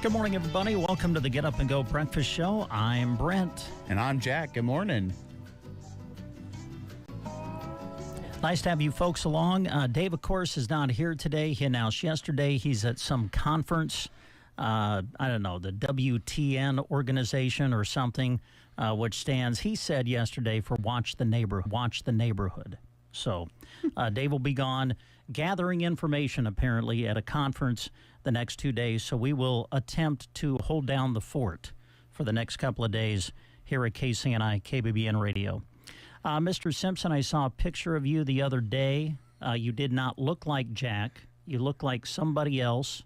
Good morning, everybody. Welcome to the Get Up and Go Breakfast Show. I'm Brent. And I'm Jack. Good morning. Nice to have you folks along. Dave, of course, is not here today. He announced yesterday he's at some conference. I don't know, the WTN organization or something, which stands, he said yesterday, for Watch the Neighborhood. So Dave will be gone gathering information, apparently, at a conference the next 2 days. So we will attempt to hold down the fort for the next couple of days here at KCNI, KBBN Radio. Mr. Simpson, I saw a picture of you the other day. You did not look like Jack. You looked like somebody else.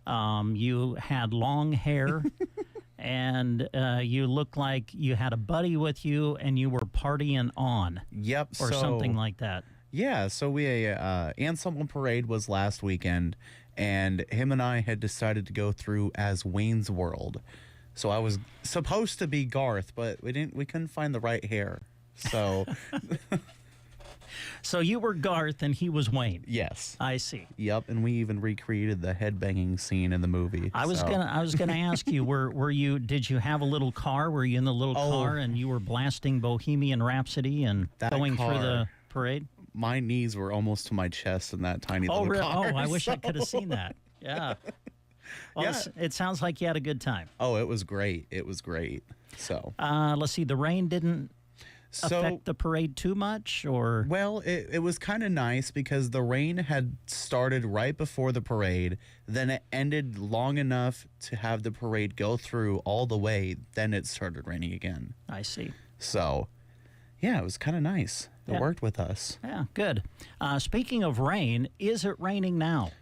You had long hair, and you looked like you had a buddy with you, and you were partying on. Yep. Or something like that. Yeah, so we Ensemble Parade was last weekend, and him and I had decided to go through as Wayne's World. So I was supposed to be Garth, but we couldn't find the right hair. So So you were Garth and he was Wayne. yes. I see. Yep, and we even recreated the headbanging scene in the movie. I was gonna ask you, did you have a little car? Were you in the little car and you were blasting Bohemian Rhapsody and going through the parade? My knees were almost to my chest in that tiny little car. Oh, I wish I could have seen that. Yeah. Well, Yeah. It sounds like you had a good time. Oh, it was great. It was great. So let's see. The rain didn't affect the parade too much, or? Well, it was kind of nice because the rain had started right before the parade, then it ended long enough to have the parade go through all the way, then it started raining again. I see. So, yeah, it was kind of nice. It worked with us. Yeah, good. Speaking of rain, is it raining now?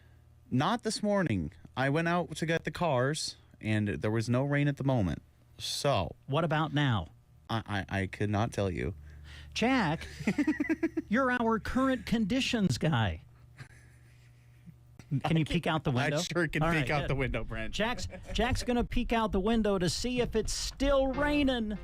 Not this morning. I went out to get the cars, and there was no rain at the moment. So, What about now? I could not tell you. Jack, you're our current conditions guy. Can you peek out the window? I sure can All peek right, out good. the window, Brent. Jack's going to peek out the window to see if it's still raining.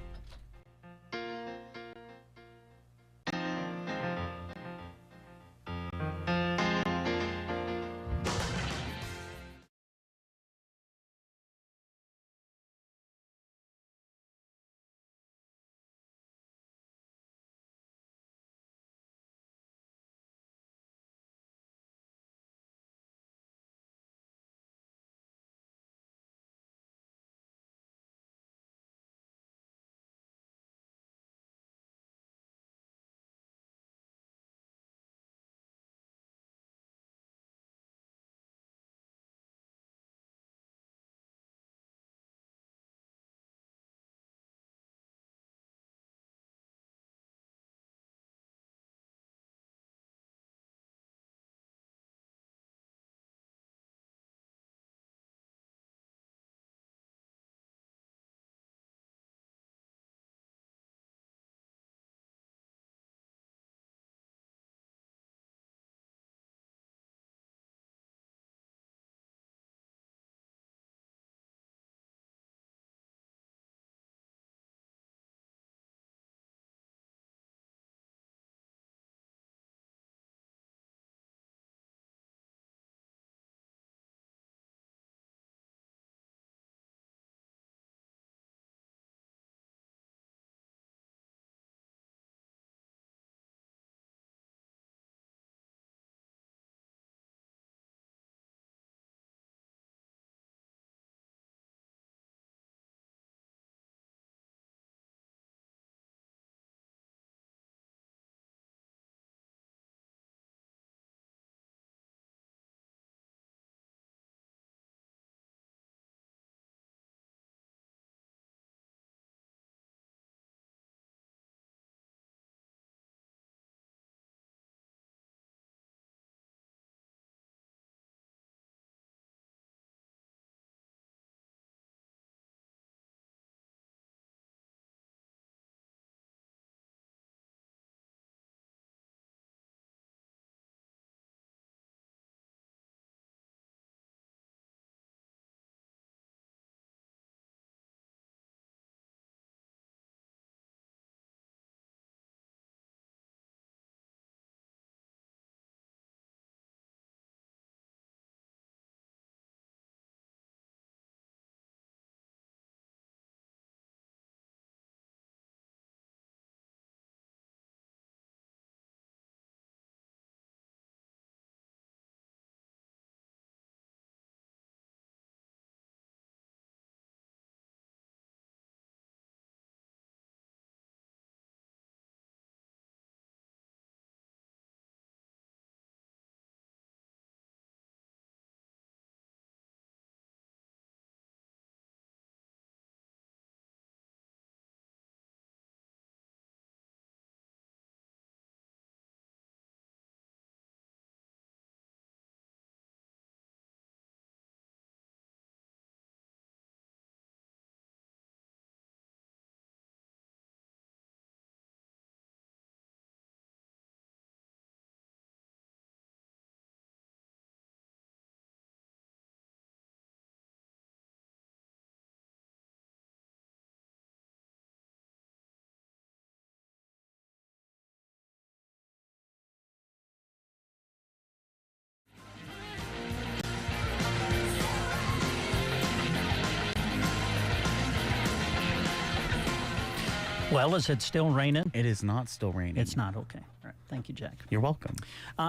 Well, is it still raining? It is not still raining. It's not. Okay. All right. Thank you, Jack. You're welcome.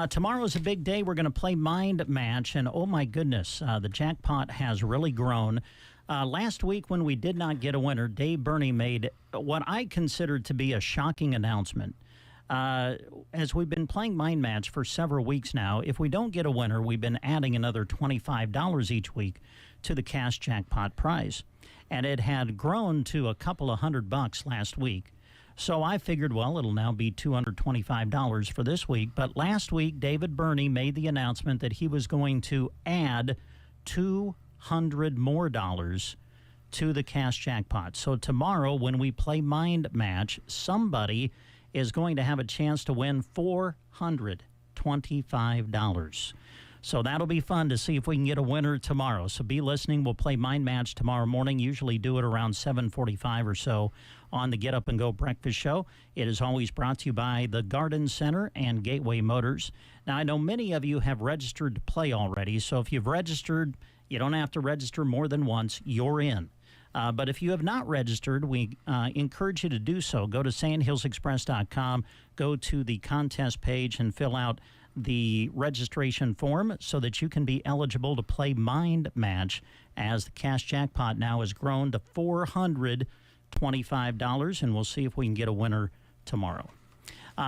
Tomorrow is a big day. We're going to play Mind Match, and oh my goodness, the jackpot has really grown. Last week, when we did not get a winner, Dave Burney made what I considered to be a shocking announcement. As we've been playing Mind Match for several weeks now, if we don't get a winner, we've been adding another $25 each week to the cash jackpot prize. And it had grown to a couple of $100 last week. So I figured, well, it'll now be $225 for this week. But last week, David Burney made the announcement that he was going to add $200 more to the cash jackpot. So tomorrow, when we play Mind Match, somebody is going to have a chance to win $425. So that'll be fun to see if we can get a winner tomorrow. So be listening. We'll play Mind Match tomorrow morning. Usually do it around 7:45 or so on the Get Up and Go Breakfast Show. It is always brought to you by the Garden Center and Gateway Motors. Now, I know many of you have registered to play already. So if you've registered, you don't have to register more than once. You're in. But if you have not registered, we encourage you to do so. Go to sandhillsexpress.com, go to the contest page, and fill out the registration form so that you can be eligible to play Mind Match, as the cash jackpot now has grown to $425, and we'll see if we can get a winner tomorrow.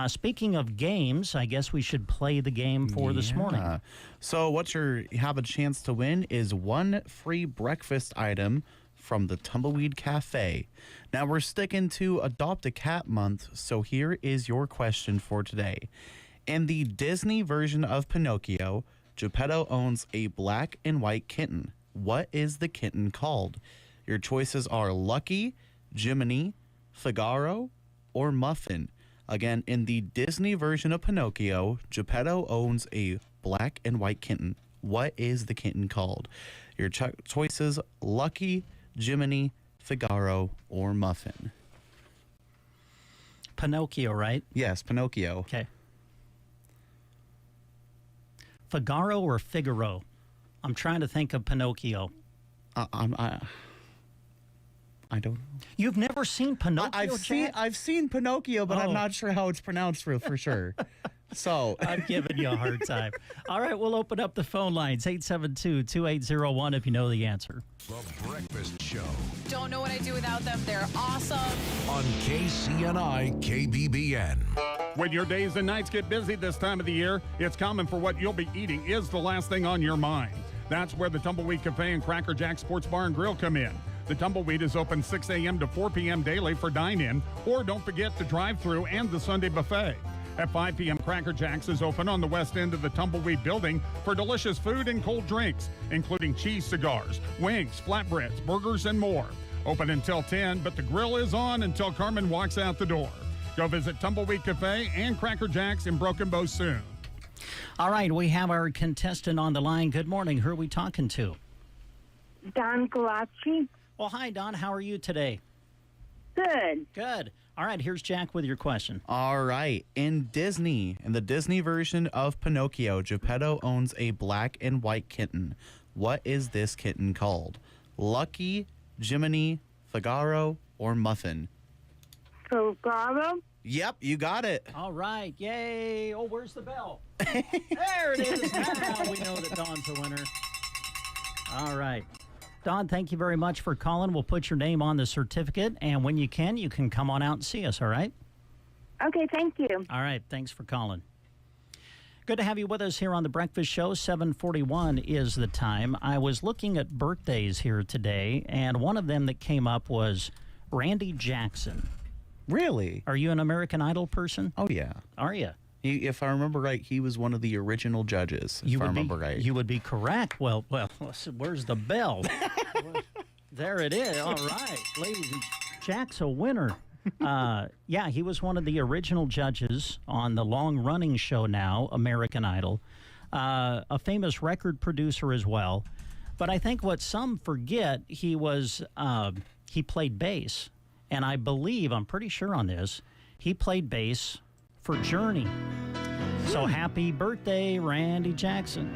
Speaking of games, I guess we should play the game for this morning. So what you have a chance to win is one free breakfast item from the Tumbleweed Cafe. Now we're sticking to Adopt a Cat Month, so here is your question for today. In the Disney version of Pinocchio, Geppetto owns a black and white kitten. What is the kitten called? Your choices are Lucky, Jiminy, Figaro, or Muffin. Again, in the Disney version of Pinocchio, Geppetto owns a black and white kitten. What is the kitten called? Your choices: Lucky, Jiminy, Figaro, or Muffin. Pinocchio, right? Yes, Pinocchio. Okay. Figaro or Figaro? I'm trying to think of Pinocchio. I don't know. You've never seen Pinocchio, Jack? I've seen Pinocchio, but I'm not sure how it's pronounced for sure. So I'm giving you a hard time. All right, we'll open up the phone lines, 872-2801, if you know the answer. The Breakfast Show Don't know what I'd do without them. They're awesome. on KCNI KBBN. When your days and nights get busy this time of the year, it's common for what you'll be eating is the last thing on your mind. That's where the Tumbleweed Cafe and Cracker Jack Sports Bar and Grill come in. The Tumbleweed is open 6 a.m. to 4 p.m. daily for dine-in, or don't forget the drive-thru and the Sunday buffet. At 5 p.m., Cracker Jack's is open on the west end of the Tumbleweed building for delicious food and cold drinks, including cheese cigars, wings, flatbreads, burgers, and more. Open until 10, but the grill is on until Carmen walks out the door. Go visit Tumbleweed Cafe and Cracker Jack's in Broken Bow soon. All right, we have our contestant on the line. Good morning. Who are we talking to? Don Galacci. Well, hi, Don. How are you today? Good. Good. All right, here's Jack with your question. All right. In the Disney version of Pinocchio, Geppetto owns a black and white kitten. What is this kitten called? Lucky, Jiminy, Figaro, or Muffin? Figaro. Yep, you got it. All right, yay. Oh, where's the bell? There it is. Now we know that Don's the winner. All right. Don, thank you very much for calling. We'll put your name on the certificate, and when you can come on out and see us, all right? Okay, thank you. All right, thanks for calling. Good to have you with us here on The Breakfast Show. 7:41 is the time. I was looking at birthdays here today, and one of them that came up was Randy Jackson. Really? Are you an American Idol person? Oh, yeah. Are you? If I remember right, he was one of the original judges, if I remember right. You would be correct. Well, where's the bell? There it is. All right. Ladies and Jack's a winner. Yeah, he was one of the original judges on the long-running show now, American Idol. A famous record producer as well. But I think what some forget, he played bass. And I'm pretty sure on this, he played bass for Journey. So happy birthday, Randy Jackson.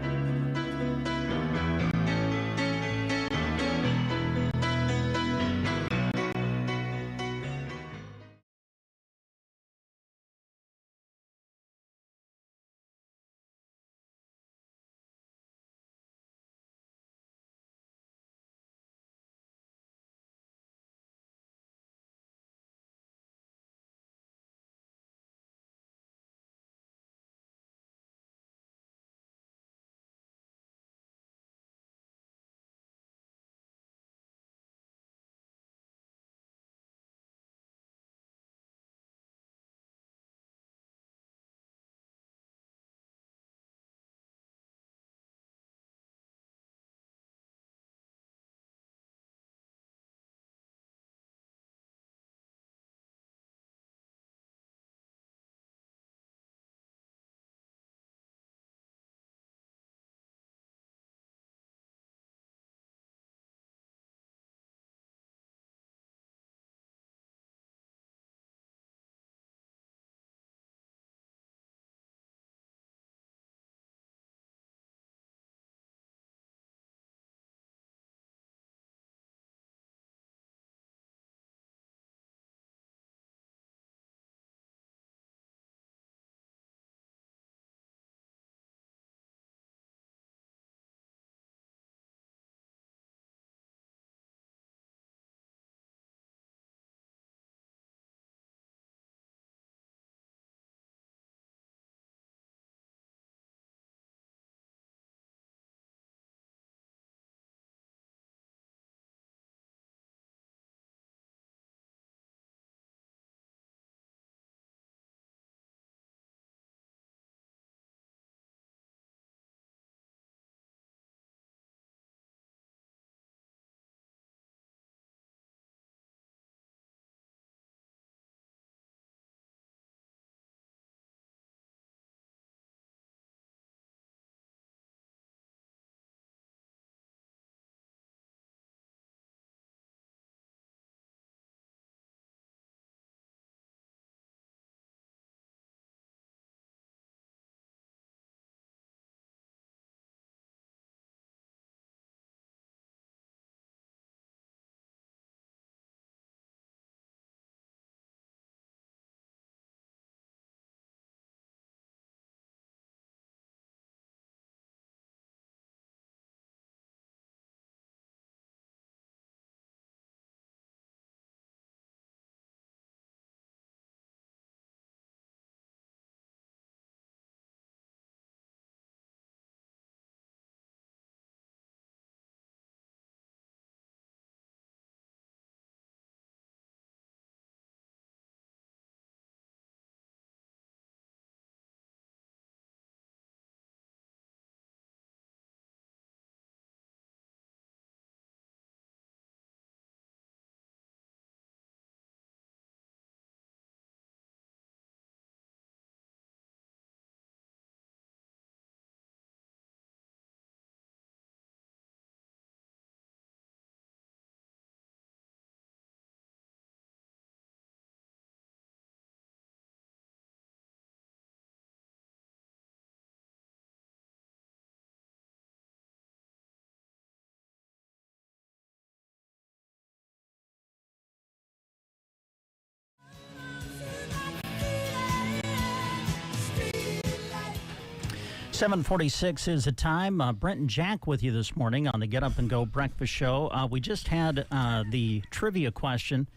7:46 is the time. Brent and Jack with you this morning on the Get Up and Go Breakfast Show. We just had the trivia question,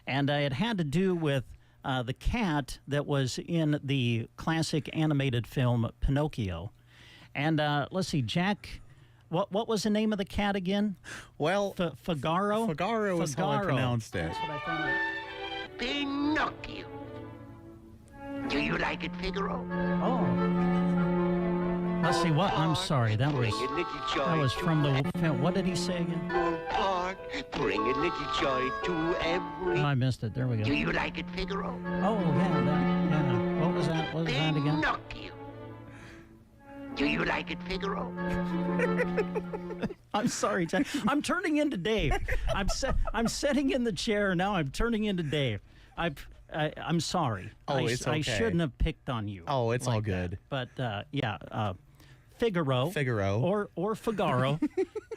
and it had to do with the cat that was in the classic animated film Pinocchio. And let's see, Jack, what was the name of the cat again? Well, Figaro? Figaro is how I pronounced it. That's what I found out. Pinocchio. Do you like it, Figaro? Oh. Let's see what. I'm sorry. That was from the film. What did he say again? Park, bring a little joy to every. Oh, I missed it. There we go. Do you like it, Figaro? Oh, yeah. What was that? What was that again? Pinocchio. Do you like it, Figaro? I'm sorry, Jack. I'm turning into Dave. I'm sitting in the chair now. I'm turning into Dave. I'm sorry. It's okay. I shouldn't have picked on you. Oh, it's like all good. That. But Figaro. Or Figaro,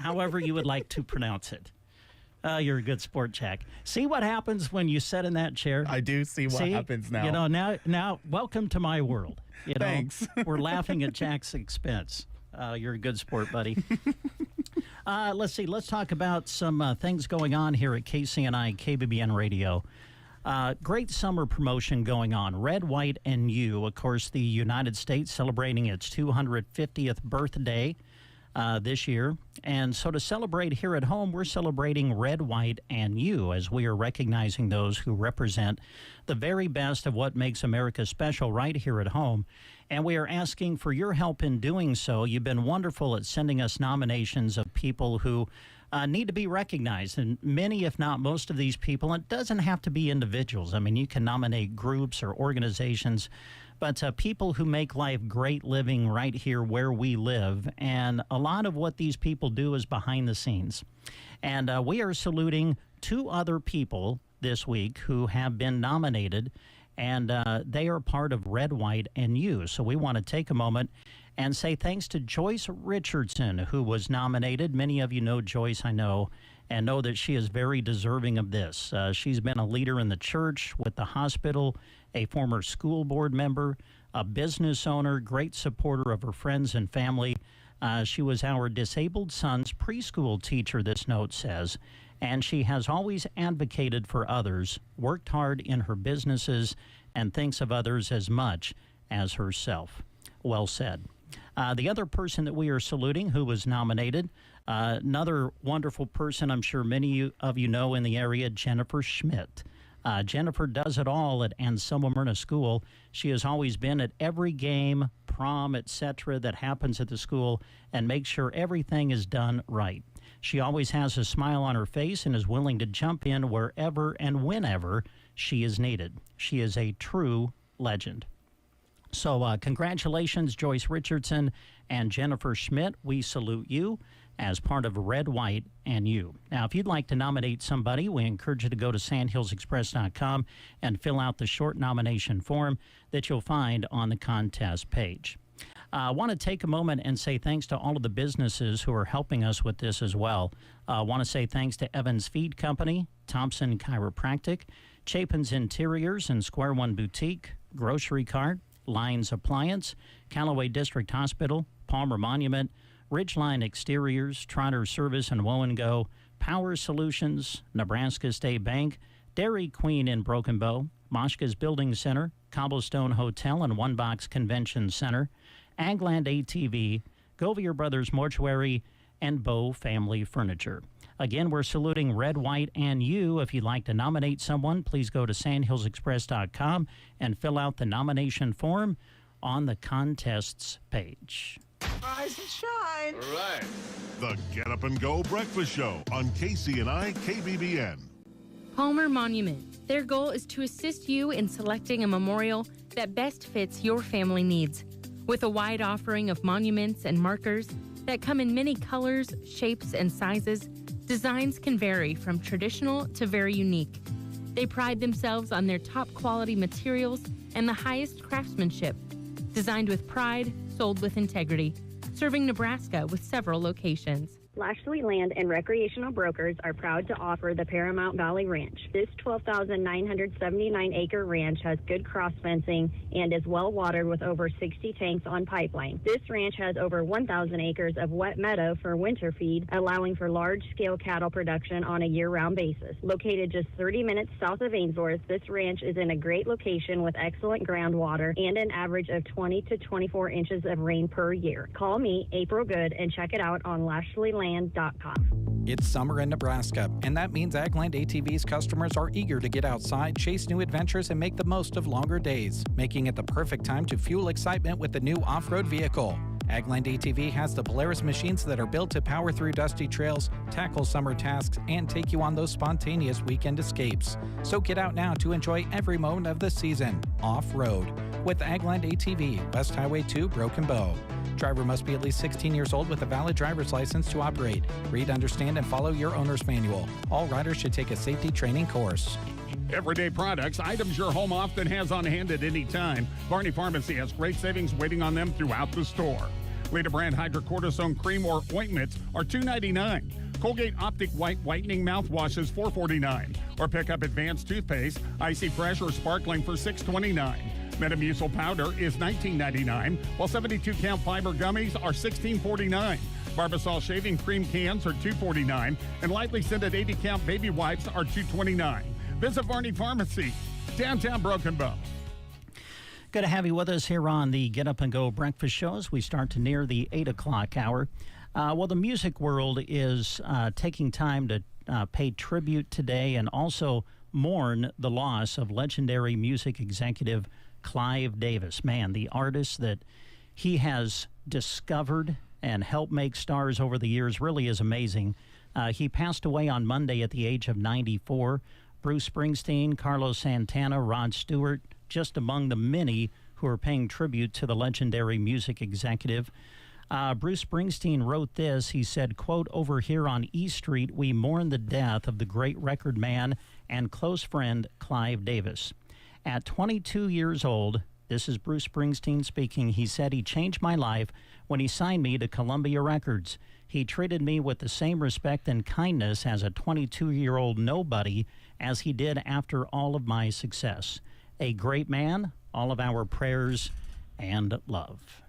however you would like to pronounce it. You're a good sport, Jack. See what happens when you sit in that chair? I do see what happens now. You know, now welcome to my world. You know, Thanks. We're laughing at Jack's expense. You're a good sport, buddy. Let's see. Let's talk about some things going on here at KCNI KBBN Radio. Great summer promotion going on. Red, White, and You. Of course, the United States celebrating its 250th birthday this year. And so to celebrate here at home, we're celebrating Red, White, and You as we are recognizing those who represent the very best of what makes America special right here at home. And we are asking for your help in doing so. You've been wonderful at sending us nominations of people who need to be recognized. And many, if not most of these people, it doesn't have to be individuals. I mean, you can nominate groups or organizations, but people who make life great living right here where we live. And a lot of what these people do is behind the scenes. And we are saluting two other people this week who have been nominated, and they are part of Red, White, and You. So we want to take a moment and say thanks to Joyce Richardson, who was nominated. Many of you know Joyce, I know, and know that she is very deserving of this. She's been a leader in the church, with the hospital, a former school board member, a business owner, great supporter of her friends and family. She was our disabled son's preschool teacher, this note says, and she has always advocated for others, worked hard in her businesses, and thinks of others as much as herself. Well said. The other person that we are saluting who was nominated, another wonderful person I'm sure many of you know in the area, Jennifer Schmidt. Jennifer does it all at Anselmo Myrna School. She has always been at every game, prom, etc. that happens at the school and makes sure everything is done right. She always has a smile on her face and is willing to jump in wherever and whenever she is needed. She is a true legend. So congratulations, Joyce Richardson and Jennifer Schmidt. We salute you as part of Red, White, and You. Now, if you'd like to nominate somebody, we encourage you to go to sandhillsexpress.com and fill out the short nomination form that you'll find on the contest page. I want to take a moment and say thanks to all of the businesses who are helping us with this as well. I want to say thanks to Evans Feed Company, Thompson Chiropractic, Chapin's Interiors and Square One Boutique, Grocery Cart, Lyons Appliance, Callaway District Hospital, Palmer Monument, Ridgeline Exteriors, Trotter Service and Woe & Go, Power Solutions, Nebraska State Bank, Dairy Queen in Broken Bow, Moshka's Building Center, Cobblestone Hotel and One Box Convention Center, Agland ATV, Govier Brothers Mortuary, and Bow Family Furniture. Again, we're saluting Red, White, and You. If you'd like to nominate someone, please go to sandhillsexpress.com and fill out the nomination form on the contests page. Rise and shine. All right. The Get Up and Go Breakfast Show on KCNI KBBN. Palmer Monument. Their goal is to assist you in selecting a memorial that best fits your family needs. With a wide offering of monuments and markers that come in many colors, shapes, and sizes, designs can vary from traditional to very unique. They pride themselves on their top quality materials and the highest craftsmanship. Designed with pride, sold with integrity. Serving Nebraska with several locations. Lashley Land and Recreational Brokers are proud to offer the Paramount Valley Ranch. This 12,979-acre ranch has good cross fencing and is well watered with over 60 tanks on pipeline. This ranch has over 1,000 acres of wet meadow for winter feed, allowing for large-scale cattle production on a year-round basis. Located just 30 minutes south of Ainsworth, this ranch is in a great location with excellent groundwater and an average of 20 to 24 inches of rain per year. Call me, April Good, and check it out on LashleyLand.com. It's summer in Nebraska, and that means Agland ATV's customers are eager to get outside, chase new adventures, and make the most of longer days, making it the perfect time to fuel excitement with the new off-road vehicle. Agland ATV has the Polaris machines that are built to power through dusty trails, tackle summer tasks, and take you on those spontaneous weekend escapes. So get out now to enjoy every moment of the season, off-road, with Agland ATV, West Highway 2, Broken Bow. Driver must be at least 16 years old with a valid driver's license to operate. Read, understand, and follow your owner's manual. All riders should take a safety training course. Everyday products, items your home often has on hand at any time. Barney Pharmacy has great savings waiting on them throughout the store. Leda brand hydrocortisone cream or ointments are $2.99. Colgate Optic White Whitening Mouthwash is $4.49. Or pick up Advanced Toothpaste, Icy Fresh or Sparkling for $6.29. Metamucil powder is $19.99, while 72-count fiber gummies are $16.49. Barbasol shaving cream cans are $2.49, and lightly scented 80-count baby wipes are $2.29. Visit Barney Pharmacy, downtown Broken Bow. Good to have you with us here on the Get Up and Go breakfast show as we start to near the 8 o'clock hour. Well, the music world is taking time to pay tribute today and also mourn the loss of legendary music executive Clive Davis. Man, the artist that he has discovered and helped make stars over the years really is amazing. He passed away on Monday at the age of 94. Bruce Springsteen, Carlos Santana, Rod Stewart, just among the many who are paying tribute to the legendary music executive. Bruce Springsteen wrote this. He said, quote, "Over here on E Street, we mourn the death of the great record man and close friend Clive Davis. At 22 years old," this is Bruce Springsteen speaking, he said, "he changed my life when he signed me to Columbia Records. He treated me with the same respect and kindness as a 22-year-old nobody as he did after all of my success. A great man, all of our prayers and love."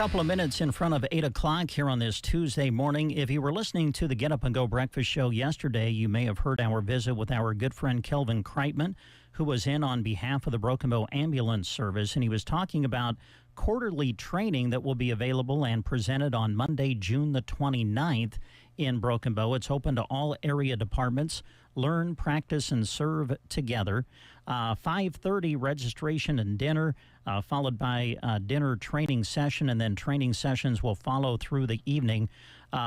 Couple of minutes in front of 8 o'clock here on this Tuesday morning. If you were listening to the Get Up and Go Breakfast Show yesterday, you may have heard our visit with our good friend Kelvin Kreitman, who was in on behalf of the Broken Bow Ambulance Service, and he was talking about quarterly training that will be available and presented on Monday, June the 29th in Broken Bow. It's open to all area departments. Learn, practice, and serve together. 5:30 registration and dinner, followed by dinner training session, and then training sessions will follow through the evening.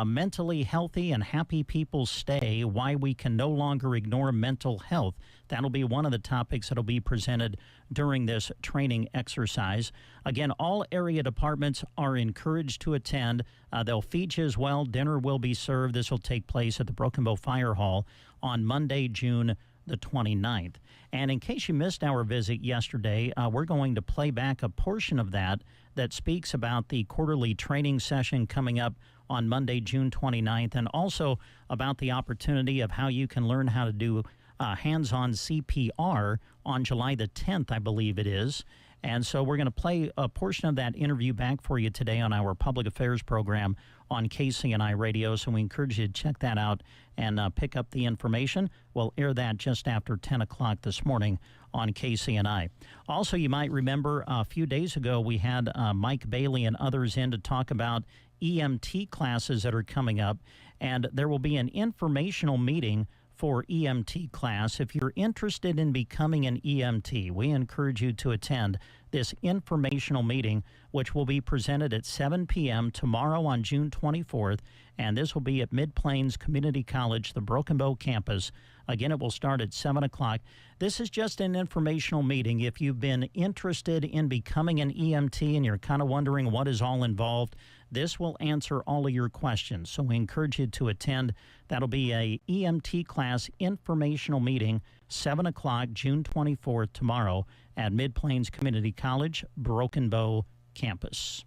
Mentally healthy and happy people stay, why we can no longer ignore mental health. That'll be one of the topics that'll be presented during this training exercise. Again, all area departments are encouraged to attend. They'll feed you as well. Dinner will be served. This will take place at the Broken Bow Fire Hall on Monday, June the 29th. And in case you missed our visit yesterday, we're going to play back a portion of that speaks about the quarterly training session coming up on Monday, June 29th, and also about the opportunity of how you can learn how to do hands-on CPR on July the 10th, I believe it is. And so we're going to play a portion of that interview back for you today on our public affairs program on KCNI Radio. So we encourage you to check that out and pick up the information. We'll air that just after 10 o'clock this morning on KCNI. Also, you might remember a few days ago we had Mike Bailey and others in to talk about EMT classes that are coming up. And there will be an informational meeting for EMT class. If you're interested in becoming an EMT, we encourage you to attend this informational meeting, which will be presented at 7 p.m. tomorrow on June 24th, and this will be at Mid-Plains Community College, the Broken Bow campus. Again, it will start at 7 o'clock. This is just an informational meeting. If you've been interested in becoming an EMT and you're kind of wondering what is all involved, this will answer all of your questions. So we encourage you to attend. That'll be a EMT class informational meeting, 7 o'clock, June 24th, tomorrow at Mid-Plains Community College, Broken Bow campus.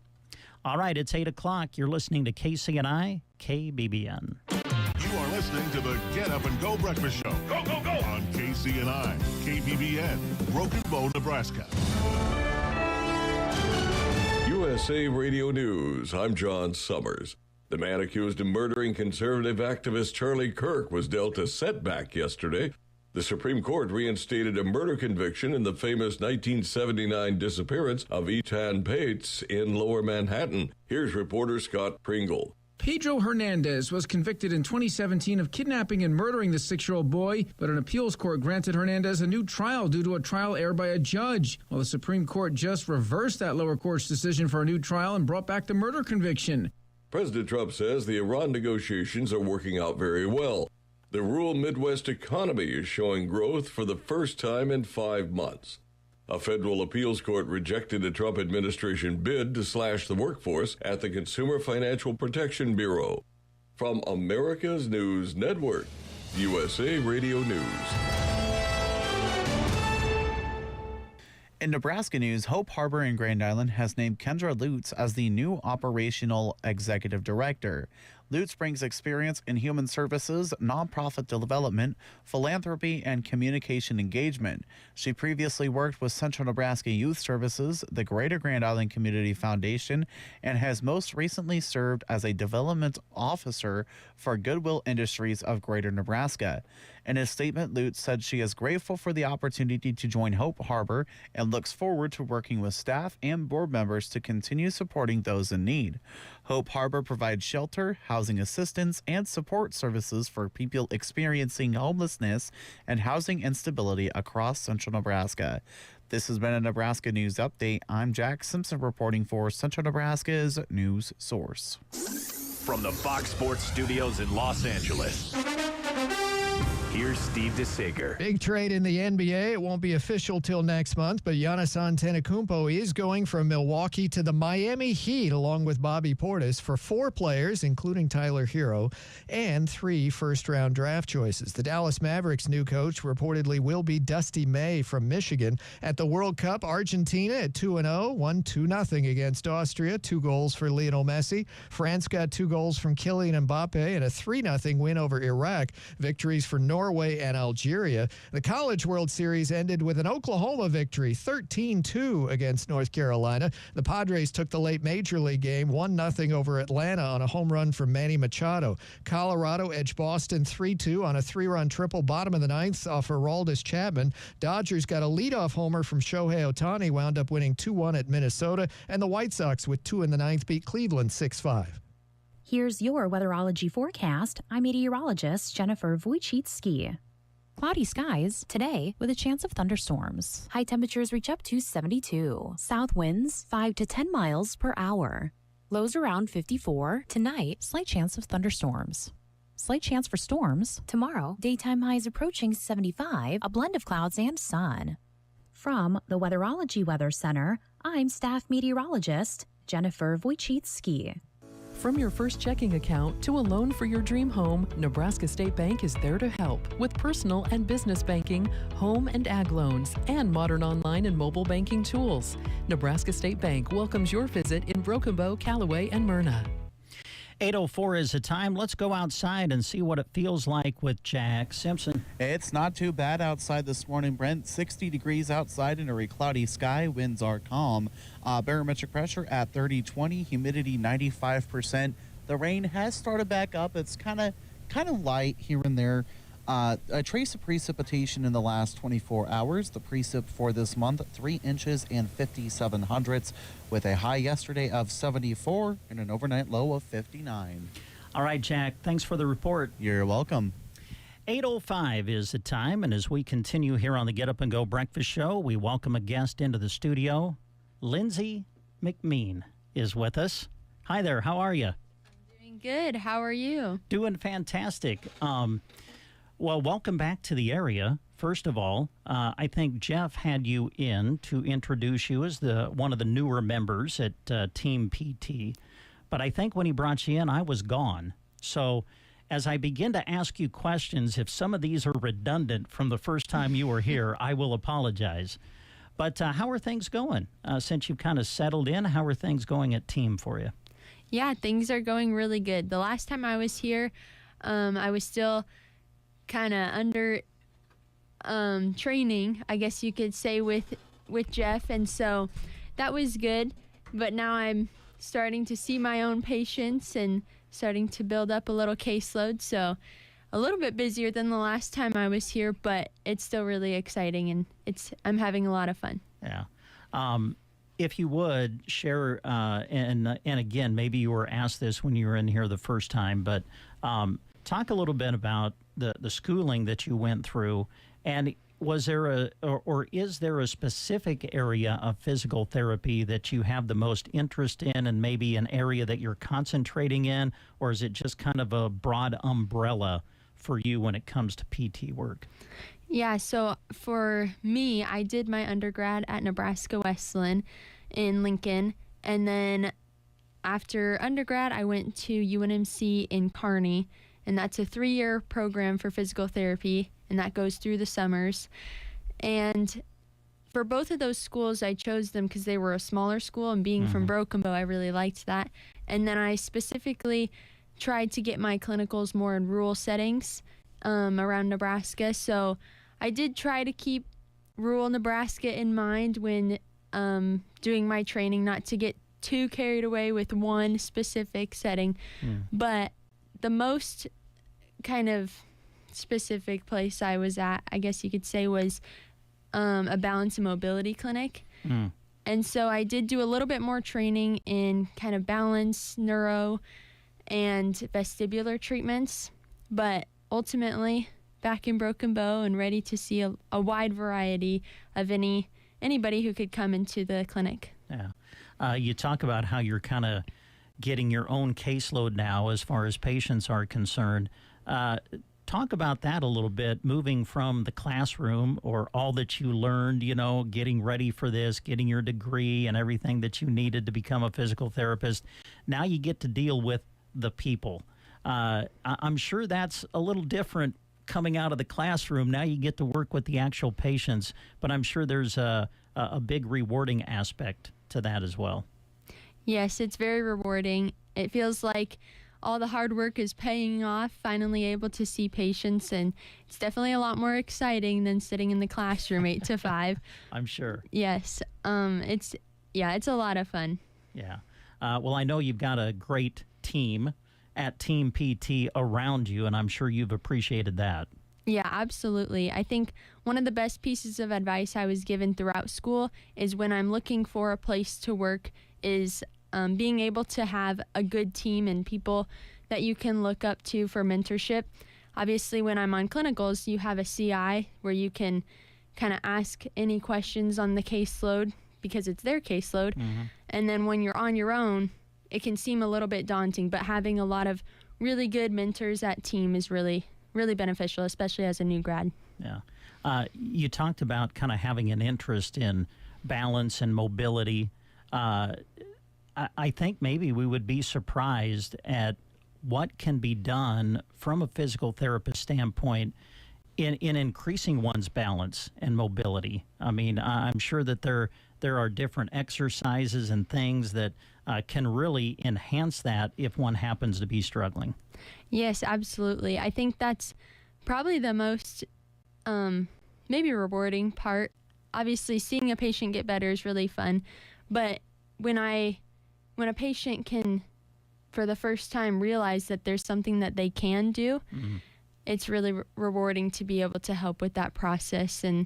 All right, it's 8 o'clock. You're listening to KCNI, KBBN. You are listening to the Get Up and Go Breakfast Show. Go, go, go! On KCNI, KBBN, Broken Bow, Nebraska. USA Radio News, I'm John Summers. The man accused of murdering conservative activist Charlie Kirk was dealt a setback yesterday. The Supreme Court reinstated a murder conviction in the famous 1979 disappearance of Etan Pates in Lower Manhattan. Here's reporter Scott Pringle. Pedro Hernandez was convicted in 2017 of kidnapping and murdering the 6-year-old boy, but an appeals court granted Hernandez a new trial due to a trial error by a judge. Well, the Supreme Court just reversed that lower court's decision for a new trial and brought back the murder conviction. President Trump says the Iran negotiations are working out very well. The rural Midwest economy is showing growth for the first time in 5 months. A federal appeals court rejected a Trump administration bid to slash the workforce at the Consumer Financial Protection Bureau. From America's News Network, USA Radio News. In Nebraska news, Hope Harbor in Grand Island has named Kendra Lutz as the new operational executive director. Lutz brings experience in human services, nonprofit development, philanthropy, and communication engagement. She previously worked with Central Nebraska Youth Services, the Greater Grand Island Community Foundation, and has most recently served as a development officer for Goodwill Industries of Greater Nebraska. In a statement, Lutz said she is grateful for the opportunity to join Hope Harbor and looks forward to working with staff and board members to continue supporting those in need. Hope Harbor provides shelter, housing assistance, and support services for people experiencing homelessness and housing instability across Central Nebraska. This has been a Nebraska News Update. I'm Jack Simpson reporting for Central Nebraska's News Source. From the Fox Sports Studios in Los Angeles, here's Steve DeSager. Big trade in the NBA. It won't be official till next month, but Giannis Antetokounmpo is going from Milwaukee to the Miami Heat along with Bobby Portis for 4 players, including Tyler Hero, and 3 first-round draft choices. The Dallas Mavericks' new coach reportedly will be Dusty May from Michigan. At the World Cup, Argentina at 2-0 won 2-0 against Austria, 2 goals for Lionel Messi. France got 2 goals from Kylian Mbappe and a 3-0 win over Iraq. Victories for Norway Norway and Algeria. The College World Series ended with an Oklahoma victory, 13-2 against North Carolina. The Padres took the late Major League game, 1-0 over Atlanta on a home run from Manny Machado. Colorado edged Boston 3-2 on a 3-run triple bottom of the ninth off Aroldis Chapman. Dodgers got a leadoff homer from Shohei Ohtani, wound up winning 2-1 at Minnesota, and the White Sox with 2 in the ninth beat Cleveland 6-5. Here's your weatherology forecast. I'm meteorologist Jennifer Wojcicki. Cloudy skies today with a chance of thunderstorms. High temperatures reach up to 72. South winds 5 to 10 miles per hour. Lows around 54. Tonight, slight chance of thunderstorms. Slight chance for storms. Tomorrow, daytime highs approaching 75, a blend of clouds and sun. From the Weatherology Weather Center, I'm staff meteorologist Jennifer Wojcicki. From your first checking account to a loan for your dream home, Nebraska State Bank is there to help with personal and business banking, home and ag loans, and modern online and mobile banking tools. Nebraska State Bank welcomes your visit in Broken Bow, Callaway, and Myrna. 8:04 is the time. Let's go outside and see what it feels like with Jack Simpson. It's not too bad outside this morning, Brent. 60 degrees outside and a cloudy sky. Winds are calm. Barometric pressure at 30-20. Humidity 95%. The rain has started back up. It's kind of light here and there. A trace of precipitation in the last 24 hours. The precip for this month, 3 inches and 57 hundredths, with a high yesterday of 74 and an overnight low of 59. All right, Jack, thanks for the report. You're welcome. 8:05 is the time, and as we continue here on the Get Up and Go Breakfast Show, we welcome a guest into the studio. Lindsay McMean is with us. Hi there, how are you? Doing good. How are you? Doing fantastic. Well, welcome back to the area. First of all, I think Jeff had you in to introduce you as one of the newer members at Team PT. But I think when he brought you in, I was gone. So as I begin to ask you questions, if some of these are redundant from the first time you were here, I will apologize. But how are things going? Since you've kind of settled in, how are things going at Team for you? Yeah, things are going really good. The last time I was here, I was still kind of under training, I guess you could say, with Jeff, and so that was good. But now I'm starting to see my own patients and starting to build up a little caseload, so a little bit busier than the last time I was here, but it's still really exciting, and I'm having a lot of fun. Yeah. If you would share, and again, maybe you were asked this when you were in here the first time, but talk a little bit about the schooling that you went through, and was there or is there a specific area of physical therapy that you have the most interest in, and maybe an area that you're concentrating in, or is it just kind of a broad umbrella for you when it comes to PT work? Yeah, so for me, I did my undergrad at Nebraska Wesleyan in Lincoln, and then after undergrad, I went to UNMC in Kearney, and that's a 3-year program for physical therapy, and that goes through the summers. And for both of those schools, I chose them because they were a smaller school, and being from Broken Bow, I really liked that. And then I specifically tried to get my clinicals more in rural settings around Nebraska. So I did try to keep rural Nebraska in mind when doing my training, not to get too carried away with one specific setting. But the most kind of specific place I was at, I guess you could say, was a balance and mobility clinic. And so I did do a little bit more training in kind of balance, neuro, and vestibular treatments, but ultimately back in Broken Bow and ready to see a wide variety of anybody who could come into the clinic. Yeah. You talk about how you're kind of getting your own caseload now as far as patients are concerned. Talk about that a little bit, moving from the classroom or all that you learned, getting ready for this, getting your degree and everything that you needed to become a physical therapist. Now you get to deal with the people. I'm sure that's a little different coming out of the classroom. Now you get to work with the actual patients, but I'm sure there's a big rewarding aspect to that as well. Yes, it's very rewarding. It feels like all the hard work is paying off, finally able to see patients, and it's definitely a lot more exciting than sitting in the classroom 8 to 5. I'm sure. Yes. It's a lot of fun. Yeah. Well, I know you've got a great team at Team PT around you, and I'm sure you've appreciated that. Yeah, absolutely. I think one of the best pieces of advice I was given throughout school is when I'm looking for a place to work is being able to have a good team and people that you can look up to for mentorship. Obviously, when I'm on clinicals, you have a CI where you can kind of ask any questions on the caseload because it's their caseload. Mm-hmm. And then when you're on your own, it can seem a little bit daunting, but having a lot of really good mentors at team is really beneficial, especially as a new grad. Yeah. You talked about kind of having an interest in balance and mobility. I think maybe we would be surprised at what can be done from a physical therapist standpoint in increasing one's balance and mobility. I mean, I'm sure that there are different exercises and things that can really enhance that if one happens to be struggling. Yes, absolutely. I think that's probably the most maybe rewarding part. Obviously, seeing a patient get better is really fun, but when a patient can, for the first time, realize that there's something that they can do, it's really rewarding to be able to help with that process and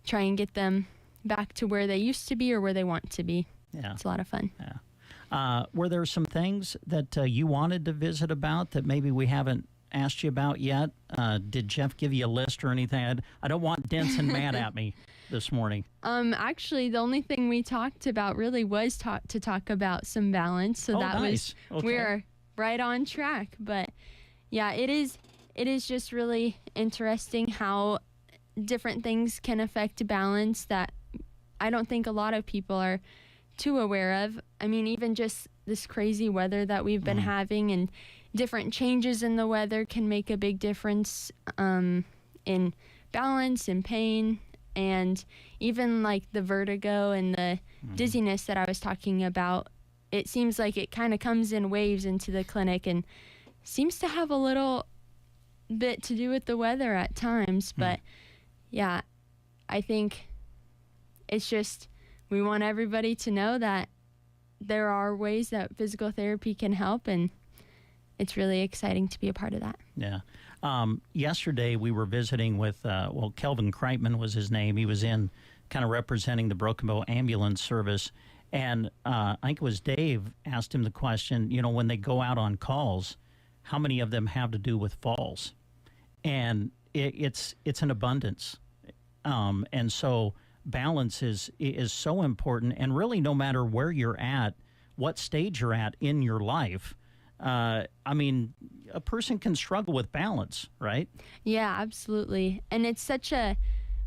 try and get them back to where they used to be or where they want to be. Yeah. It's a lot of fun. Yeah. Were there some things that you wanted to visit about that maybe we haven't asked you about yet? Did Jeff give you a list or anything? I don't want Denson mad at me this morning. Actually, the only thing we talked about really was to talk about some balance. So that nice. was we're right on track. But yeah, it is just really interesting how different things can affect balance that I don't think a lot of people are too aware of. I mean, even just this crazy weather that we've been having and different changes in the weather can make a big difference in balance and pain, and even like the vertigo and the dizziness that I was talking about. It seems like it kind of comes in waves into the clinic and seems to have a little bit to do with the weather at times. But yeah, I think it's just we want everybody to know that there are ways that physical therapy can help, and it's really exciting to be a part of that. Yeah. Yesterday we were visiting with, Kelvin Kreitman was his name. He was in kind of representing the Broken Bow Ambulance Service. And I think it was Dave asked him the question, when they go out on calls, how many of them have to do with falls? And it's an abundance. And so balance is so important. And really, no matter where you're at, what stage you're at in your life, I mean, a person can struggle with balance, right? Yeah, absolutely. And it's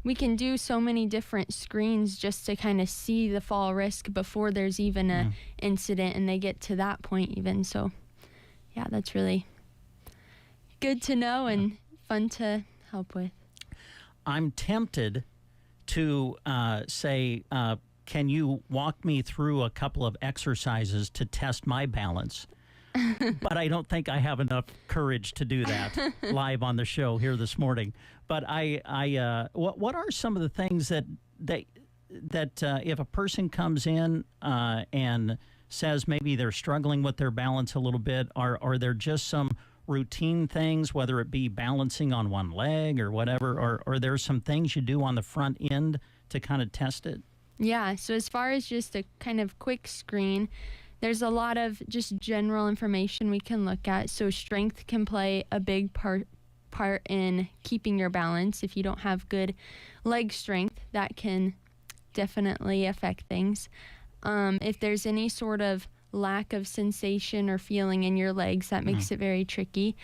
we can do so many different screens just to kind of see the fall risk before there's even a incident and they get to that point even. So yeah, that's really good to know and fun to help with. I'm tempted to say, can you walk me through a couple of exercises to test my balance? But I don't think I have enough courage to do that live on the show here this morning. But what are some of the things that if a person comes in and says maybe they're struggling with their balance a little bit, are there just some routine things, whether it be balancing on one leg or whatever, or are there some things you do on the front end to kind of test it? Yeah, so as far as just a kind of quick screen, there's a lot of just general information we can look at. So strength can play a big part in keeping your balance. If you don't have good leg strength, that can definitely affect things. If there's any sort of lack of sensation or feeling in your legs, that makes it very tricky.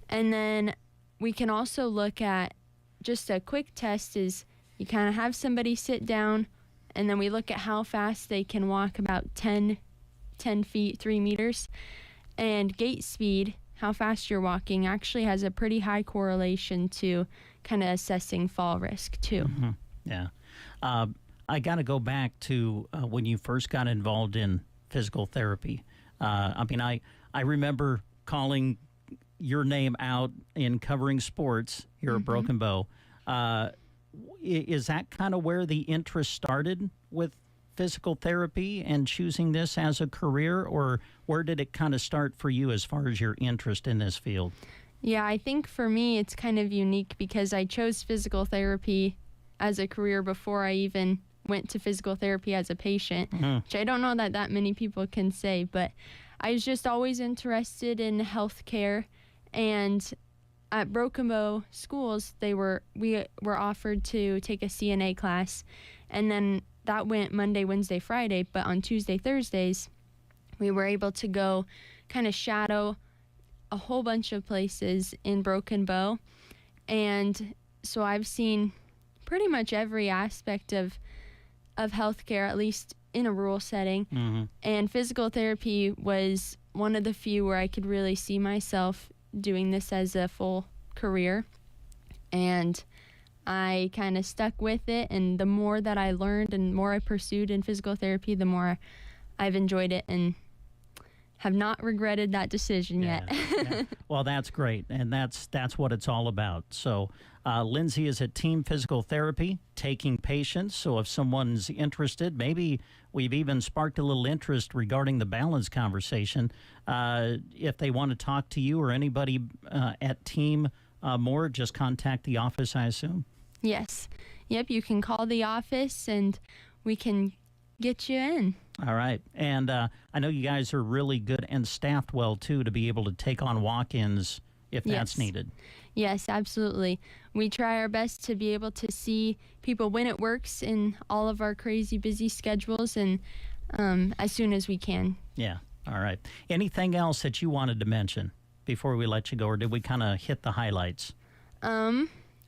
And then we can also look at just a quick test is you kind of have somebody sit down, and then we look at how fast they can walk, about 10 feet, 3 meters. And gait speed, how fast you're walking, actually has a pretty high correlation to kind of assessing fall risk too. Mm-hmm. Yeah. I got to go back to when you first got involved in physical therapy. I remember calling your name out in covering sports here at Broken Bow. Is that kind of where the interest started with physical therapy and choosing this as a career, or where did it kind of start for you as far as your interest in this field? Yeah, I think for me it's kind of unique because I chose physical therapy as a career before I even went to physical therapy as a patient, which I don't know that many people can say, but I was just always interested in healthcare. And at Broken Bow schools, we were offered to take a CNA class, and then that went Monday, Wednesday, Friday, but on Tuesday, Thursdays, we were able to go kind of shadow a whole bunch of places in Broken Bow. And so I've seen pretty much every aspect of healthcare, at least in a rural setting. And physical therapy was one of the few where I could really see myself doing this as a full career. And I kind of stuck with it, and the more that I learned and more I pursued in physical therapy, the more I've enjoyed it and have not regretted that decision yet. Well, that's great, and that's what it's all about. So Lindsay is at Team Physical Therapy, taking patients. So if someone's interested, maybe we've even sparked a little interest regarding the balance conversation. If they want to talk to you or anybody at Team more, just contact the office, I assume? Yes. Yep, you can call the office and we can get you in. All right. And I know you guys are really good and staffed well, too, to be able to take on walk-ins if that's needed. Yes, absolutely. We try our best to be able to see people when it works in all of our crazy busy schedules, and as soon as we can. Yeah. All right. Anything else that you wanted to mention before we let you go, or did we kind of hit the highlights?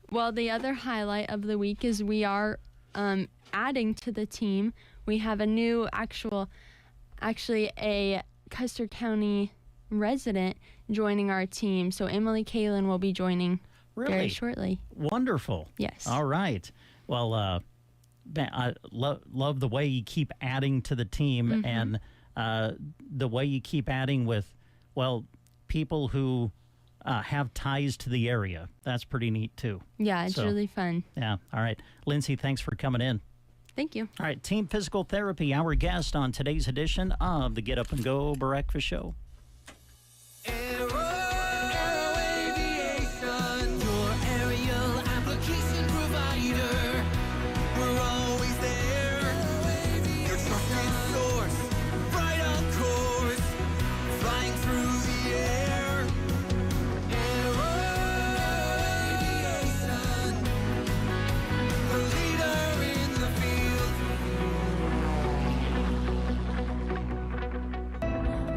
Well, the other highlight of the week is we are adding to the team. We have a new actually a Custer County resident joining our team. So Emily Kalin will be joining very shortly. Wonderful. Yes. All right. Well, I love the way you keep adding to the team, and the way you keep adding with, people who have ties to the area. That's pretty neat, too. Yeah, it's really fun. Yeah. All right. Lindsay, thanks for coming in. Thank you. All right. Team Physical Therapy, our guest on today's edition of the Get Up and Go Breakfast Show.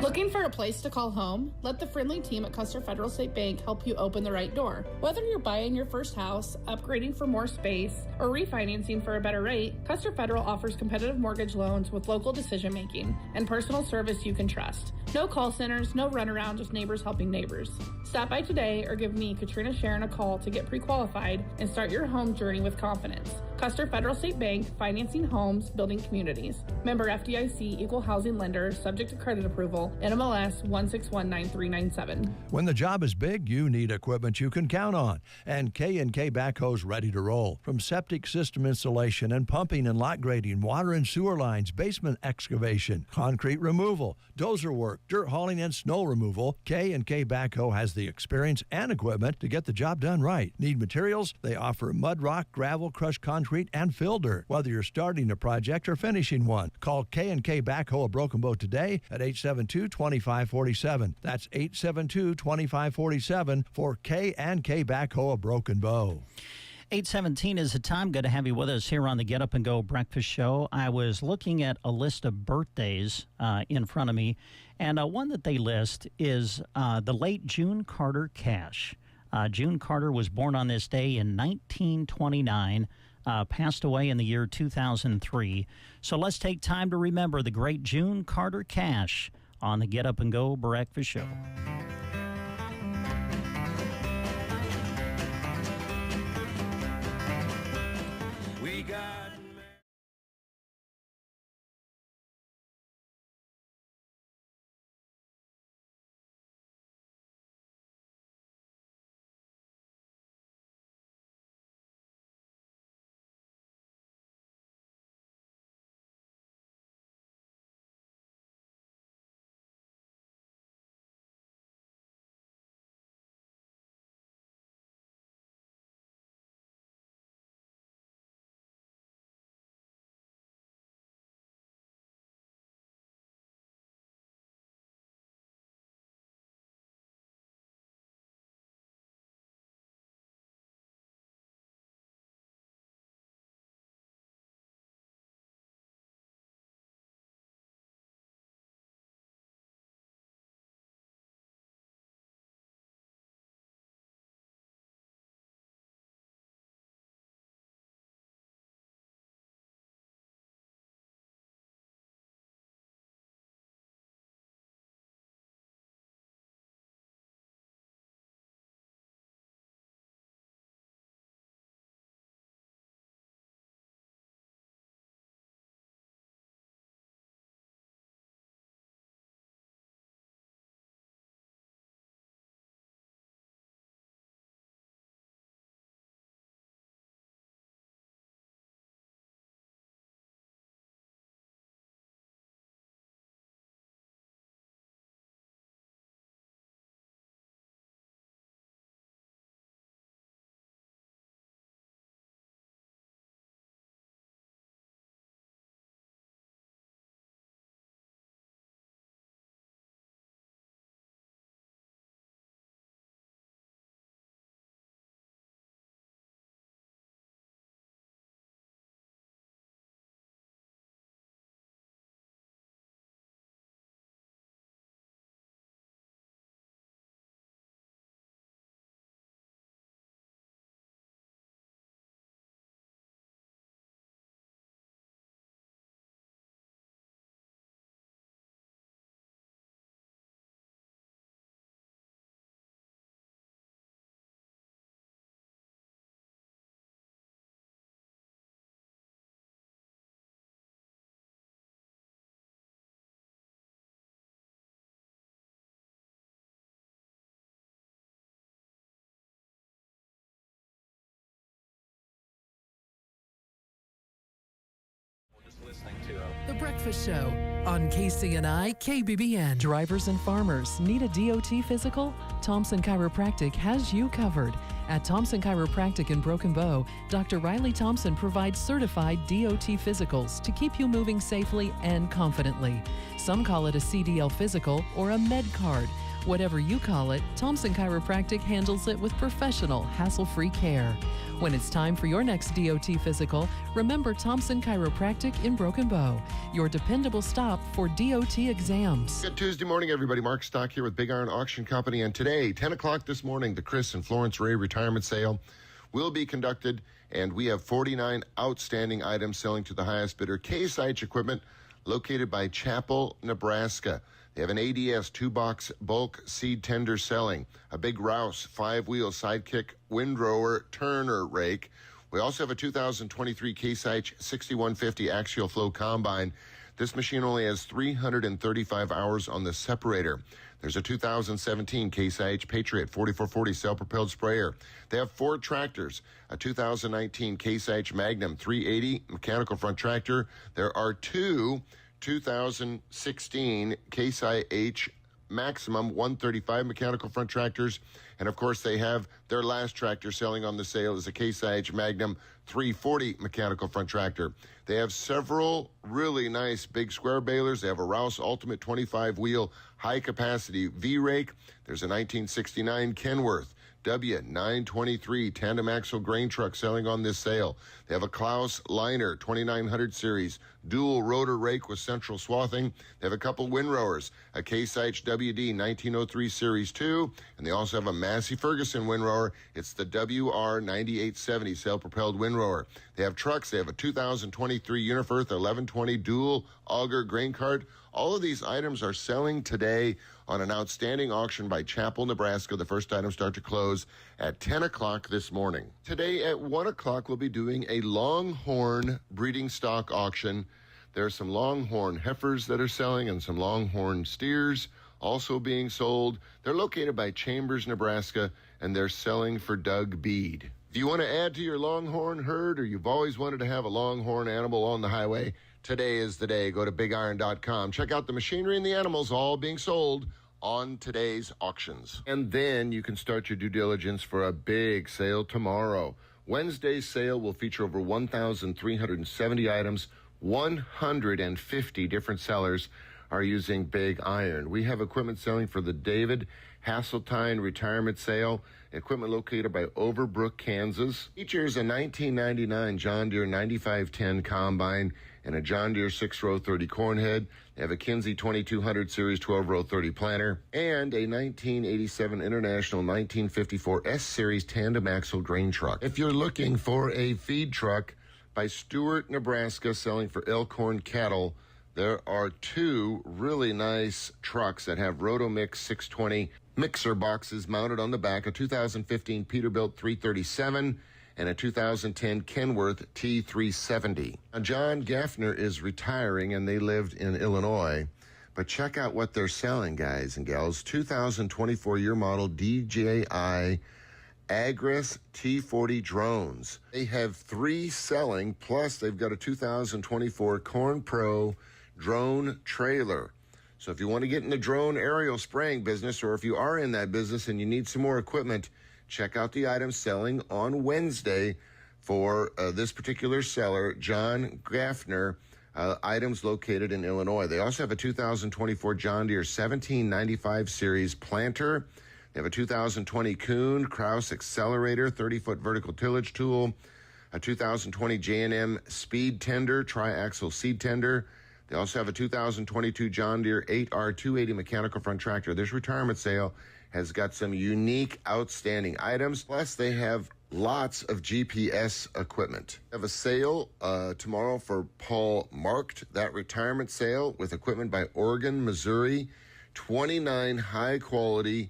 Looking for a place to call home? Let the friendly team at Custer Federal State Bank help you open the right door. Whether you're buying your first house, upgrading for more space, or refinancing for a better rate, Custer Federal offers competitive mortgage loans with local decision making and personal service you can trust. No call centers, no runaround, just neighbors helping neighbors. Stop by today or give me, Katrina Sharon, a call to get pre-qualified and start your home journey with confidence. Custer Federal State Bank, financing homes, building communities. Member FDIC, equal housing lender, subject to credit approval, NMLS 1619397. When the job is big, you need equipment you can count on. And K&K Backhoe's ready to roll. From septic system installation and pumping and lot grading, water and sewer lines, basement excavation, concrete removal, dozer work, dirt hauling, and snow removal, K&K Backhoe has the experience and equipment to get the job done right. Need materials? They offer mud rock, gravel, crushed concrete, and fill dirt. Whether you're starting a project or finishing one, call K&K Backhoe of Broken Bow today at 872-2547. That's 872-2547 for K&K Backhoe of Broken Bow. 8:17 is the time. Good to have you with us here on the Get Up and Go Breakfast Show. I was looking at a list of birthdays in front of me, and one that they list is the late June Carter Cash. June Carter was born on this day in 1929, passed away in the year 2003. So let's take time to remember the great June Carter Cash on the Get Up and Go Breakfast Show. listening to The Breakfast Show on KCNI KBBN. Drivers and farmers need a DOT physical? Thompson Chiropractic has you covered. At Thompson Chiropractic in Broken Bow, Dr. Riley Thompson provides certified DOT physicals to keep you moving safely and confidently. Some call it a CDL physical or a med card. Whatever you call it, Thompson Chiropractic handles it with professional, hassle-free care. When it's time for your next DOT physical, remember Thompson Chiropractic in Broken Bow, your dependable stop for DOT exams. Good Tuesday morning, everybody. Mark Stock here with Big Iron Auction Company. And today, 10 o'clock this morning, the Chris and Florence Ray retirement sale will be conducted. And we have 49 outstanding items selling to the highest bidder. KCNI equipment located by Chapel, Nebraska. They have an ADS 2-box bulk seed tender selling, a big Rouse 5-wheel sidekick windrower turner rake. We also have a 2023 KCNI 6150 axial flow combine. This machine only has 335 hours on the separator. There's a 2017 KCNI Patriot 4440 self-propelled sprayer. They have 4 tractors, a 2019 KCNI Magnum 380 mechanical front tractor. There are 2 2016 Case IH Maximum 135 mechanical front tractors. And of course, they have their last tractor selling on the sale is a Case IH Magnum 340 mechanical front tractor. They have several really nice big square balers. They have a Rouse Ultimate 25-wheel high-capacity V-rake. There's a 1969 Kenworth W923 tandem axle grain truck selling on this sale. They have a Klaus Liner 2900 series dual rotor rake with central swathing. They have a couple windrowers, a KCNI WD 1903 series 2, and they also have a Massey Ferguson windrower. It's the WR9870 self-propelled windrower. They have trucks. They have a 2023 Uniferth 1120 dual auger grain cart. All of these items are selling today on an outstanding auction by Chapel, Nebraska. The first items start to close at 10 o'clock this morning. Today at 1 o'clock, we'll be doing a Longhorn breeding stock auction. There are some Longhorn heifers that are selling and some Longhorn steers also being sold. They're located by Chambers, Nebraska, and they're selling for Doug Bead. If you want to add to your Longhorn herd or you've always wanted to have a Longhorn animal on the highway, today is the day. Go to bigiron.com. Check out the machinery and the animals all being sold on today's auctions. And then you can start your due diligence for a big sale tomorrow. Wednesday's sale will feature over 1,370 items. 150 different sellers are using Big Iron. We have equipment selling for the David Hasseltine retirement sale. Equipment located by Overbrook, Kansas. Features a 1999 John Deere 9510 combine and a John Deere 6-row 30 corn head. They have a Kinsey 2200 series 12-row 30 planter and a 1987 International 1954 S-series tandem axle grain truck. If you're looking for a feed truck by Stewart, Nebraska, selling for Elkhorn cattle, there are 2 really nice trucks that have Rotomix 620 mixer boxes mounted on the back, a 2015 Peterbilt 337 and a 2010 Kenworth T370. Now, John Gaffner is retiring, and they lived in Illinois. But check out what they're selling, guys and gals. 2024 year model DJI Agris T40 drones. They have 3 selling, plus they've got a 2024 Corn Pro drone trailer. So if you want to get in the drone aerial spraying business, or if you are in that business and you need some more equipment, check out the items selling on Wednesday for this particular seller, John Gaffner, items located in Illinois. They also have a 2024 John Deere 1795 series planter. They have a 2020 Kuhn Krause accelerator, 30-foot vertical tillage tool, a 2020 J&M speed tender, tri-axle seed tender. They also have a 2022 John Deere 8R280 mechanical front tractor. This retirement sale has got some unique, outstanding items. Plus, they have lots of GPS equipment. They have a sale tomorrow for Paul Marked, that retirement sale with equipment by Oregon, Missouri. 29 high-quality,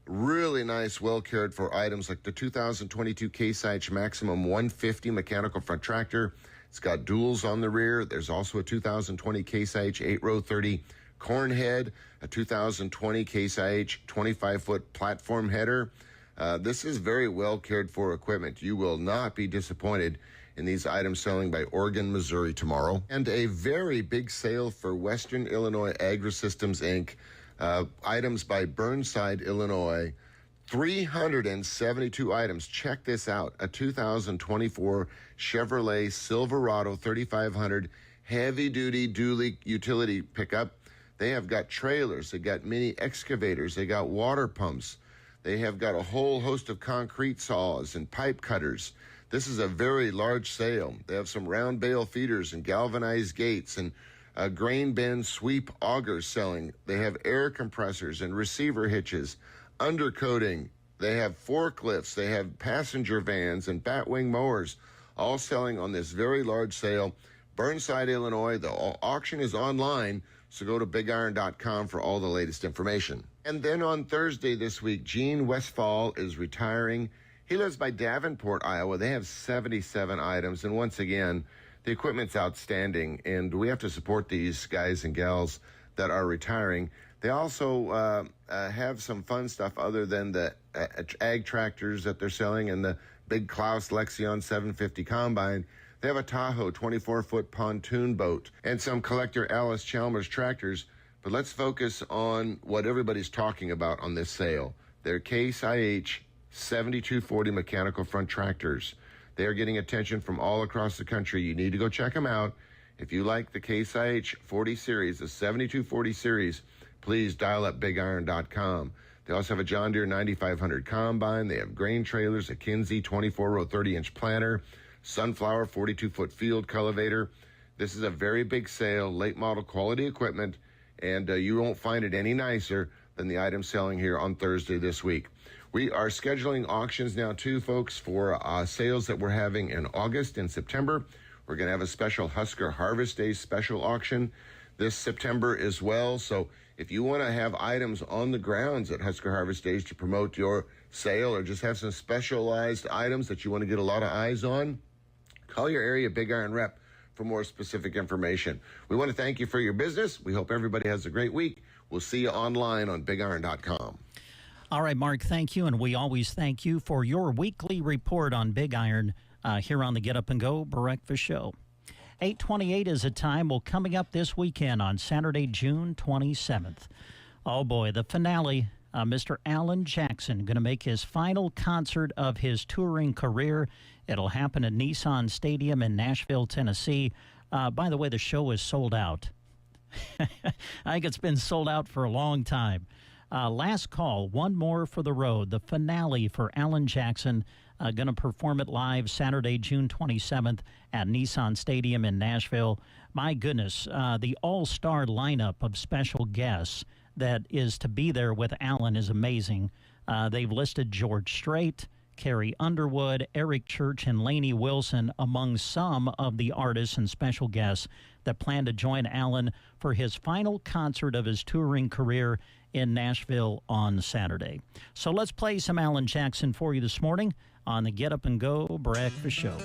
really nice, well-cared-for items like the 2022 Case IH Maximum 150 mechanical front tractor. It's got duals on the rear. There's also a 2020 Case IH 8-row 30 corn head, a 2020 Case IH 25-foot platform header. This is very well cared for equipment. You will not be disappointed in these items selling by Oregon, Missouri tomorrow. And a very big sale for Western Illinois Agri-Systems, Inc. Items by Burnside, Illinois. 372 items. Check this out. A 2024 Chevrolet Silverado 3500 heavy-duty dually utility pickup. They have got trailers. They got mini excavators. They got water pumps. They have got a whole host of concrete saws and pipe cutters. This is a very large sale. They have some round bale feeders and galvanized gates and grain bin sweep augers selling. They have air compressors and receiver hitches, undercoating. They have forklifts. They have passenger vans and batwing mowers, all selling on this very large sale. Burnside, Illinois. The auction is online, so go to bigiron.com for all the latest information. And then on Thursday this week, Gene Westfall is retiring. He lives by Davenport, Iowa. They have 77 items, and once again, the equipment's outstanding, and we have to support these guys and gals that are retiring. They also have some fun stuff other than the ag tractors that they're selling and the big Klaus Lexion 750 combine. They have a Tahoe 24-foot pontoon boat and some collector Alice Chalmers tractors. But let's focus on what everybody's talking about on this sale. They're Case IH 7240 mechanical front tractors. They are getting attention from all across the country. You need to go check them out. If you like the Case IH 40 series, the 7240 series, please dial up bigiron.com. They also have a John Deere 9500 combine. They have grain trailers, a Kinsey 24-row 30-inch planter, Sunflower 42-foot field cultivator. This is a very big sale, late model quality equipment, and you won't find it any nicer than the items selling here on Thursday this week. We are scheduling auctions now, too, folks, for sales that we're having in August and September. We're going to have a special Husker Harvest Day special auction this September as well. So if you want to have items on the grounds at Husker Harvest Days to promote your sale or just have some specialized items that you want to get a lot of eyes on, call your area Big Iron rep for more specific information. We want to thank you for your business. We hope everybody has a great week. We'll see you online on bigiron.com. All right, Mark, thank you. And we always thank you for your weekly report on Big Iron here on the Get Up and Go Breakfast Show. 8:28 is a time. Well, coming up this weekend on Saturday, June 27th. Oh, boy, the finale. Mr. Alan Jackson going to make his final concert of his touring career. It'll happen at Nissan Stadium in Nashville, Tennessee. By the way, the show is sold out. I think it's been sold out for a long time. Last call, one more for the road. The finale for Alan Jackson. Going to perform it live Saturday, June 27th at Nissan Stadium in Nashville. My goodness, the all-star lineup of special guests that is to be there with Alan is amazing. They've listed George Strait, Carrie Underwood, Eric Church, and Lainey Wilson among some of the artists and special guests that plan to join Alan for his final concert of his touring career in Nashville on Saturday. So let's play some Alan Jackson for you this morning on the Get Up and Go Breakfast Show.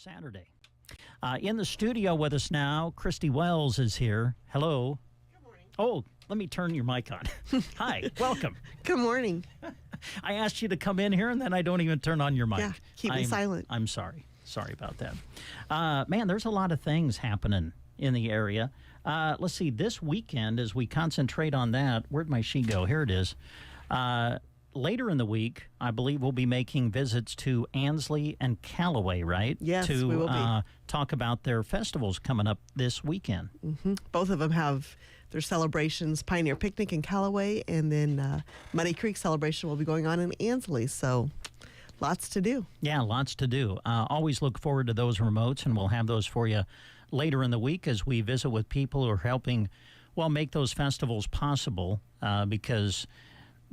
Saturday. In the studio with us now, Christy Wells is here. Hello. Good morning. Oh, let me turn your mic on. Hi, welcome. Good morning. I asked you to come in here, and then I don't even turn on your mic. Yeah, keep me silent. I'm sorry. Sorry about that. Man, there's a lot of things happening in the area. Let's see, this weekend, as we concentrate on that, where'd my sheet go? Here it is. Later in the week, I believe we'll be making visits to Ansley and Callaway, right? Yes, we will be. Talk about their festivals coming up this weekend. Mm-hmm. Both of them have their celebrations, Pioneer Picnic in Callaway, and then Muddy Creek celebration will be going on in Ansley. So lots to do. Yeah, lots to do. Always look forward to those remotes, and we'll have those for you later in the week as we visit with people who are helping, well, make those festivals possible because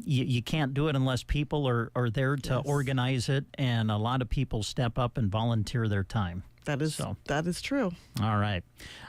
you can't do it unless people are there to organize it, and a lot of people step up and volunteer their time. That is true. All right.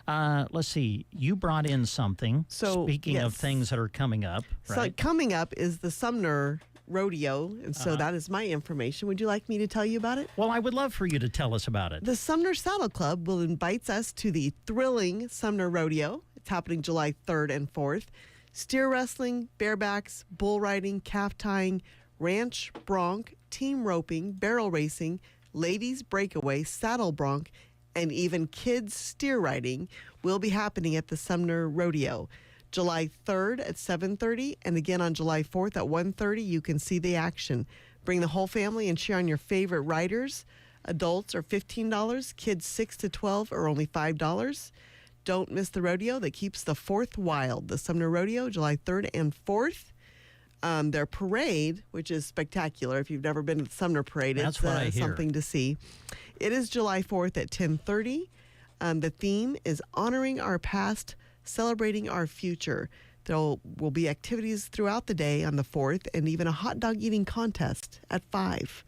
Let's see. You brought in something. So, speaking of things that are coming up, right? So coming up is the Sumner Rodeo, and so that is my information. Would you like me to tell you about it? Well, I would love for you to tell us about it. The Sumner Saddle Club will invite us to the thrilling Sumner Rodeo. It's happening July 3rd and 4th. Steer wrestling, barebacks, bull riding, calf tying, ranch, bronc, team roping, barrel racing, ladies breakaway, saddle bronc, and even kids steer riding will be happening at the Sumner Rodeo. July 3rd at 7:30, and again on July 4th at 1:30, you can see the action. Bring the whole family and cheer on your favorite riders. Adults are $15, kids 6 to 12 are only $5. Don't miss the rodeo that keeps the 4th wild. The Sumner Rodeo, July 3rd and 4th. Their parade, which is spectacular. If you've never been to the Sumner Parade, That's it's what I hear. something to see. It is July 4th at 10:30. The theme is honoring our past, celebrating our future. There will be activities throughout the day on the 4th and even a hot dog eating contest at 5.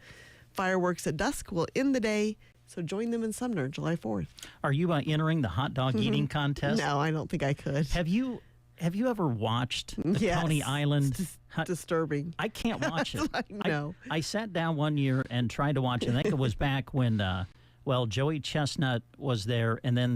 Fireworks at dusk will end the day. So join them in Sumner, July 4th. Are you entering the hot dog eating contest? No, I don't think I could. Have you ever watched the Yes. Coney Island? It's disturbing. I can't watch it. I know. I sat down one year and tried to watch it. I think it was back when, Joey Chestnut was there, and then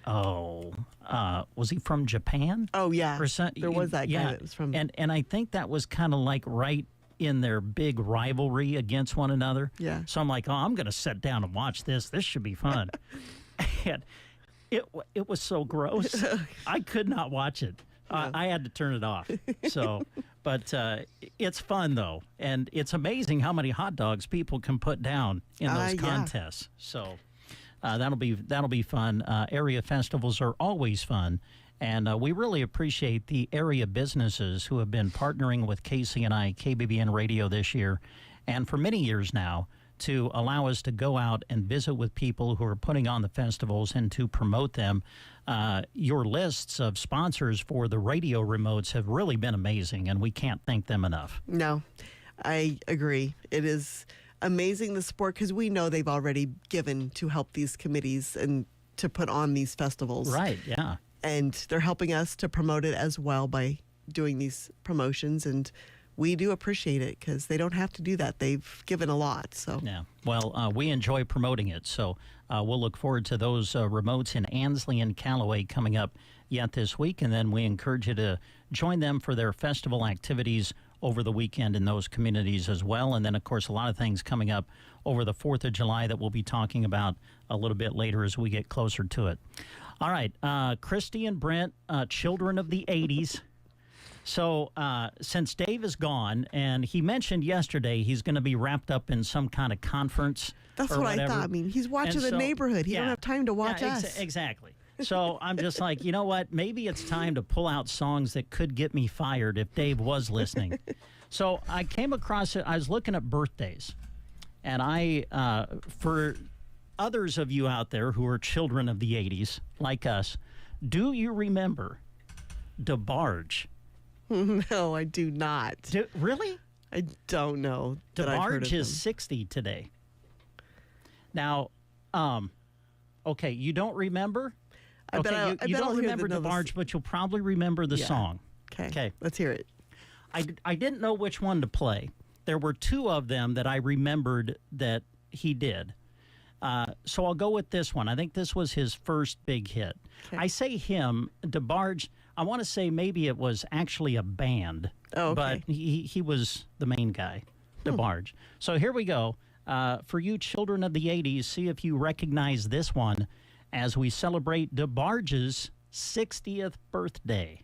was he from Japan? Oh, yeah. Or There was that guy yeah. that was from... And I think that was kind of like right in their big rivalry against one another. Yeah. So I'm like, I'm going to sit down and watch this. This should be fun. And it was so gross. I could not watch it. I had to turn it off. So, but it's fun though, and it's amazing how many hot dogs people can put down in those contests. So that'll be fun. Area festivals are always fun. And we really appreciate the area businesses who have been partnering with KCNI, KBBN Radio this year, and for many years now, to allow us to go out and visit with people who are putting on the festivals and to promote them. Your lists of sponsors for the radio remotes have really been amazing, and we can't thank them enough. No, I agree. It is amazing, the support, because we know they've already given to help these committees and to put on these festivals. Right, yeah. And they're helping us to promote it as well by doing these promotions, and we do appreciate it because they don't have to do that. They've given a lot. So yeah, well, we enjoy promoting it, so we'll look forward to those remotes in Ansley and Callaway coming up yet this week, and then we encourage you to join them for their festival activities over the weekend in those communities as well. And then, of course, a lot of things coming up over the 4th of July that we'll be talking about a little bit later as we get closer to it. All right, Christy and Brent, children of the 80s. So since Dave is gone, and he mentioned yesterday he's going to be wrapped up in some kind of conference. That's or what whatever. I thought. I mean, he's watching the neighborhood. He don't have time to watch us. Exactly. So I'm just like, you know what? Maybe it's time to pull out songs that could get me fired if Dave was listening. So I came across it. I was looking at birthdays, and for others of you out there who are children of the 80s, like us, do you remember DeBarge? No, I do not. Really? I don't know. DeBarge is 60 today. Now, okay, you don't remember? You don't remember DeBarge, but you'll probably remember the song. Okay, let's hear it. I didn't know which one to play. There were two of them that I remembered that he did. So I'll go with this one. I think this was his first big hit. Okay. I say him, DeBarge. I want to say maybe it was actually a band, but he was the main guy, DeBarge. So here we go. For you children of the 80s, see if you recognize this one as we celebrate DeBarge's 60th birthday.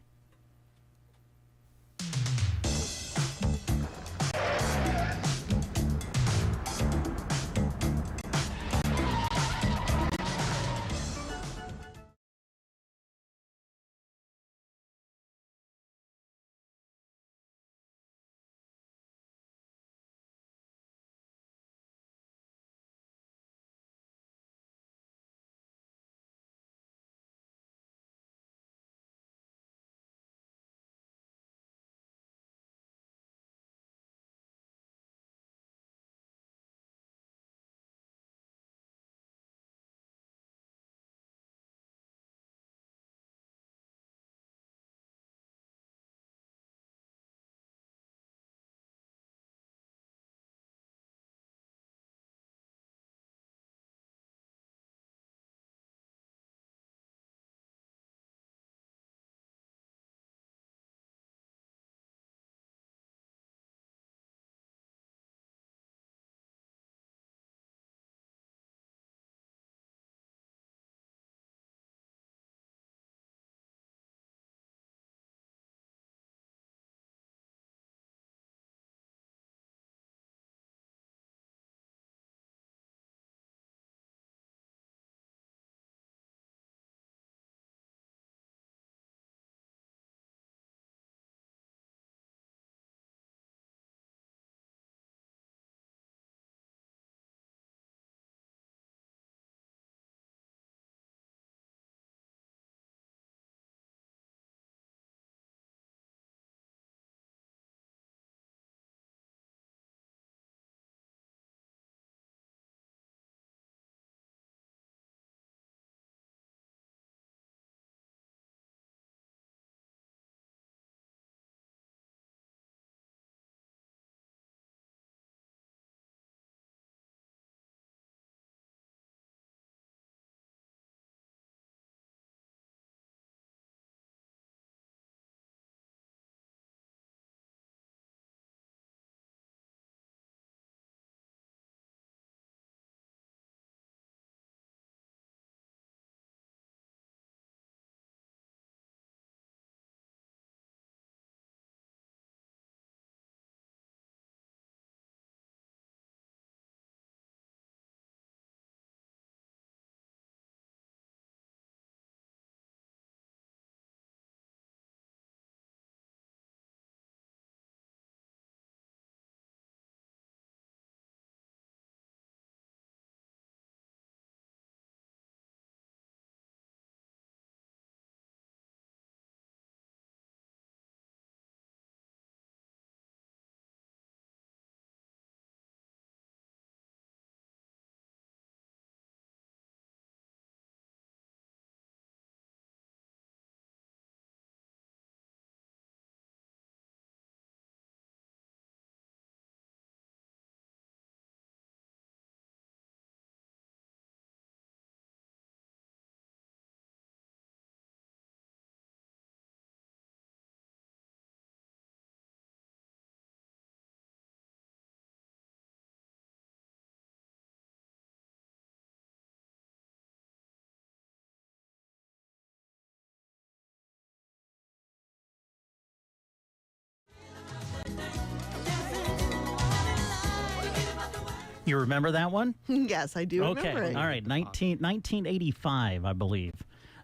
You remember that one? Yes, I do remember it. All right. 1985, I believe.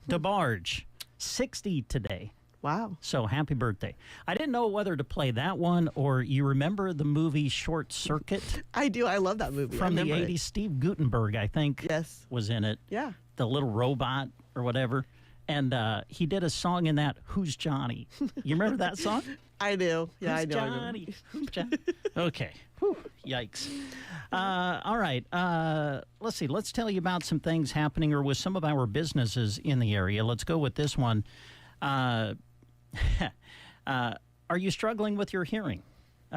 DeBarge, 60 today. Wow. So happy birthday. I didn't know whether to play that one or you remember the movie Short Circuit? I do. I love that movie. From the 80s. Steve Guttenberg, I think, was in it. Yeah. The little robot or whatever. And he did a song in that, Who's Johnny? You remember that song? I do. Yeah, Who's I know. Johnny? Who's Johnny? Okay. Whew. Yikes. All right. Let's see. Let's tell you about some things happening or with some of our businesses in the area. Let's go with this one. Are you struggling with your hearing?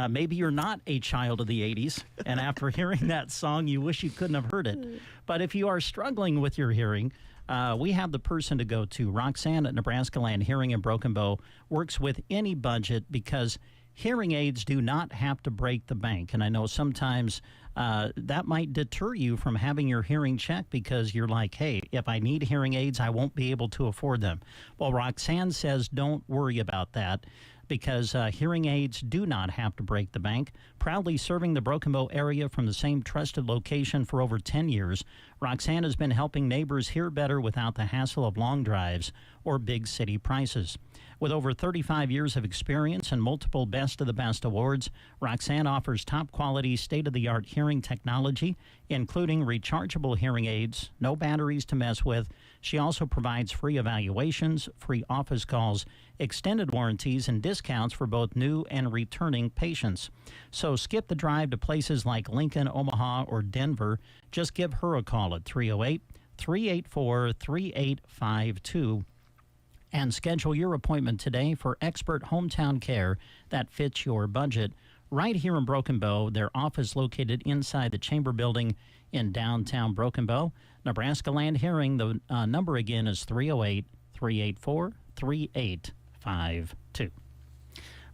Maybe you're not a child of the 80s, and after hearing that song, you wish you couldn't have heard it. But if you are struggling with your hearing, we have the person to go to. Roxanne at Nebraska Land Hearing in Broken Bow works with any budget because hearing aids do not have to break the bank. And I know sometimes that might deter you from having your hearing checked because you're like, hey, if I need hearing aids, I won't be able to afford them. Well, Roxanne says don't worry about that because hearing aids do not have to break the bank. Proudly serving the Broken Bow area from the same trusted location for over 10 years, Roxanne has been helping neighbors hear better without the hassle of long drives or big city prices. With over 35 years of experience and multiple Best of the Best awards, Roxanne offers top-quality, state-of-the-art hearing technology, including rechargeable hearing aids, no batteries to mess with. She also provides free evaluations, free office calls, extended warranties, and discounts for both new and returning patients. So skip the drive to places like Lincoln, Omaha, or Denver. Just give her a call at 308-384-3852. And schedule your appointment today for expert hometown care that fits your budget. Right here in Broken Bow, their office located inside the Chamber Building in downtown Broken Bow. Nebraska Land Hearing, the number again is 308-384-3852. All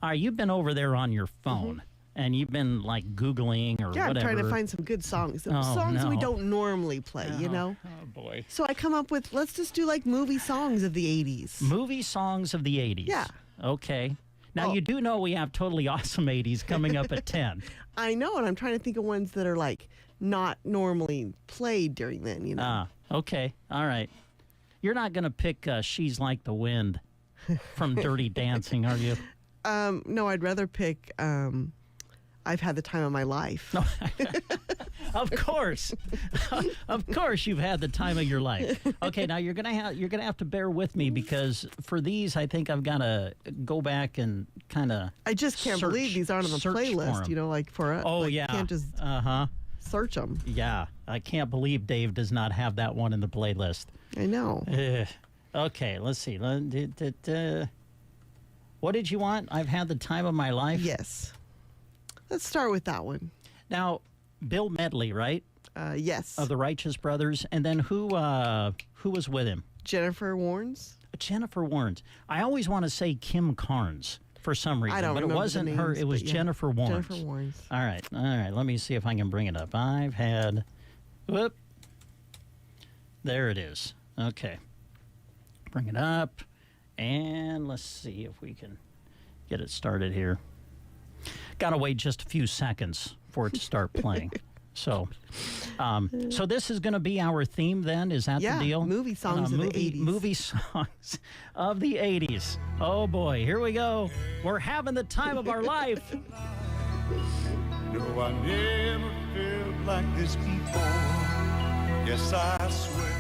right, you've been over there on your phone. And you've been like Googling or whatever. I'm trying to find some good songs. Songs that we don't normally play, you know? Oh, boy. So I come up with, let's just do like movie songs of the 80s. Movie songs of the 80s? Yeah. Okay. Now, you do know we have Totally Awesome 80s coming up at 10. I know, and I'm trying to think of ones that are like not normally played during then, you know? Okay. All right. You're not going to pick She's Like the Wind from Dirty Dancing, are you? No, I'd rather pick... I've had the time of my life. Of course, of course, you've had the time of your life. Okay, now you're gonna have to bear with me because for these, I think I've got to go back and kind of. I just can't believe these aren't on the playlist. You know, like for us. Oh like, yeah. You can't just search them. Yeah, I can't believe Dave does not have that one in the playlist. I know. Okay, let's see. What did you want? I've had the time of my life. Yes. Let's start with that one. Now, Bill Medley, right? Yes. Of the Righteous Brothers. And then who was with him? Jennifer Warnes. Jennifer Warnes. I always want to say Kim Carnes for some reason. I don't but it remember wasn't the names, her. It was Jennifer Warnes. Jennifer Warnes. All right. Let me see if I can bring it up. I've had... Whoop. There it is. Okay. Bring it up. And let's see if we can get it started here. Got to wait just a few seconds for it to start playing. So this is going to be our theme then? Is that the deal? Movie songs of the 80s. Movie songs of the 80s. Oh, boy. Here we go. We're having the time of our life. No, I never felt like this before. Yes, I swear.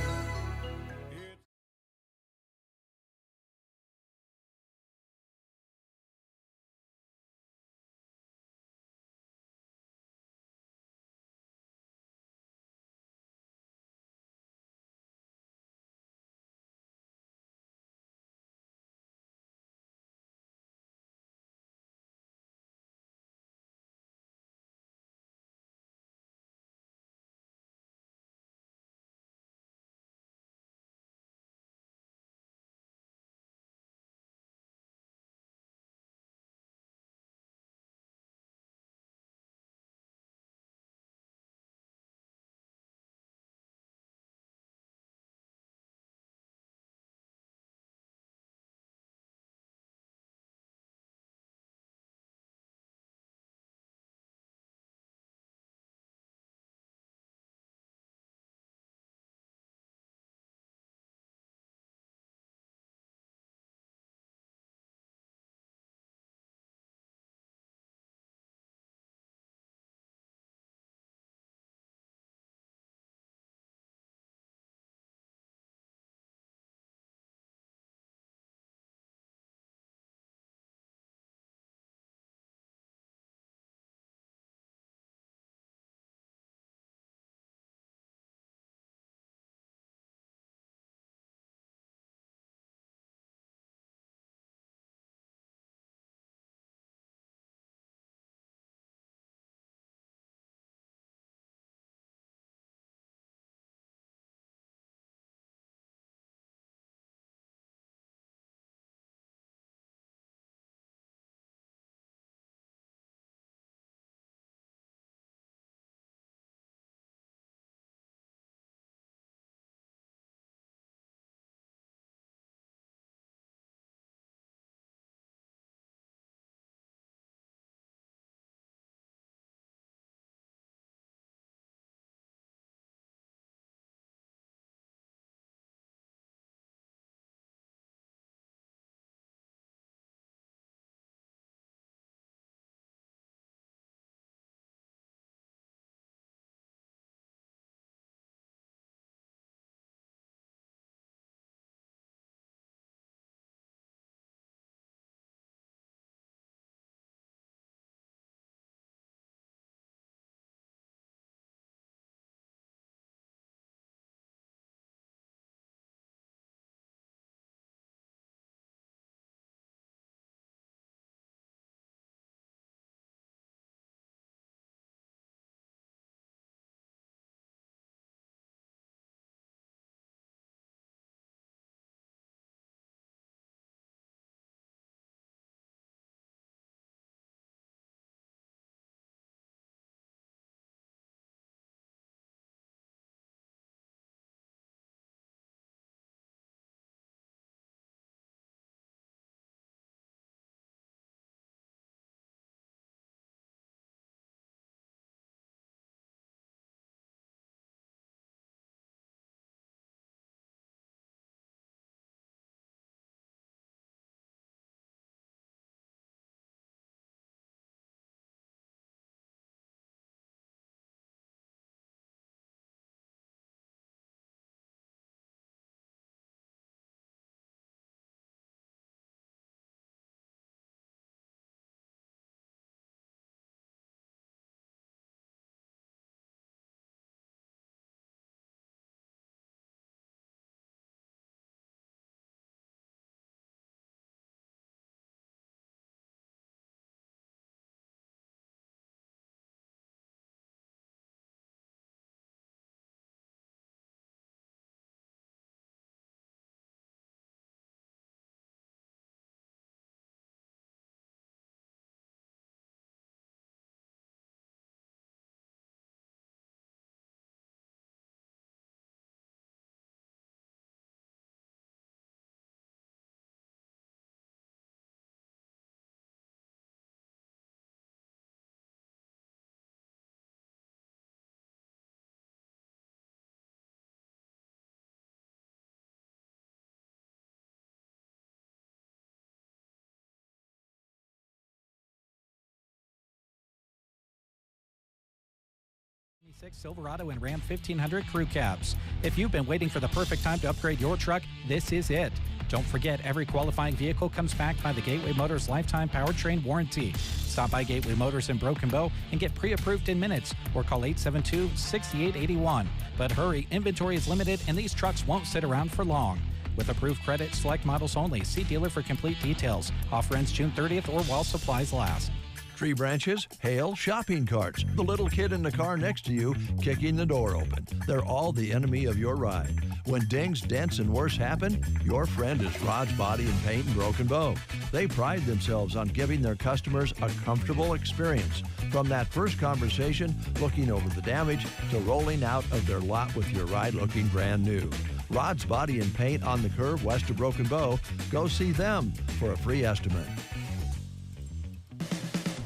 Silverado and Ram 1500 crew cabs. If you've been waiting for the perfect time to upgrade your truck, this is it. Don't forget, every qualifying vehicle comes backed by the Gateway Motors lifetime powertrain warranty. Stop by Gateway Motors in Broken Bow and get pre-approved in minutes or call 872-6881. But hurry, inventory is limited and these trucks won't sit around for long. With approved credit, select models only. See dealer for complete details. Offer ends June 30th or while supplies last. Tree branches, hail, shopping carts, the little kid in the car next to you kicking the door open. They're all the enemy of your ride. When dings, dents, and worse happen, your friend is Rod's Body and Paint in Broken Bow. They pride themselves on giving their customers a comfortable experience. From that first conversation, looking over the damage, to rolling out of their lot with your ride looking brand new. Rod's Body and Paint on the curve west of Broken Bow. Go see them for a free estimate.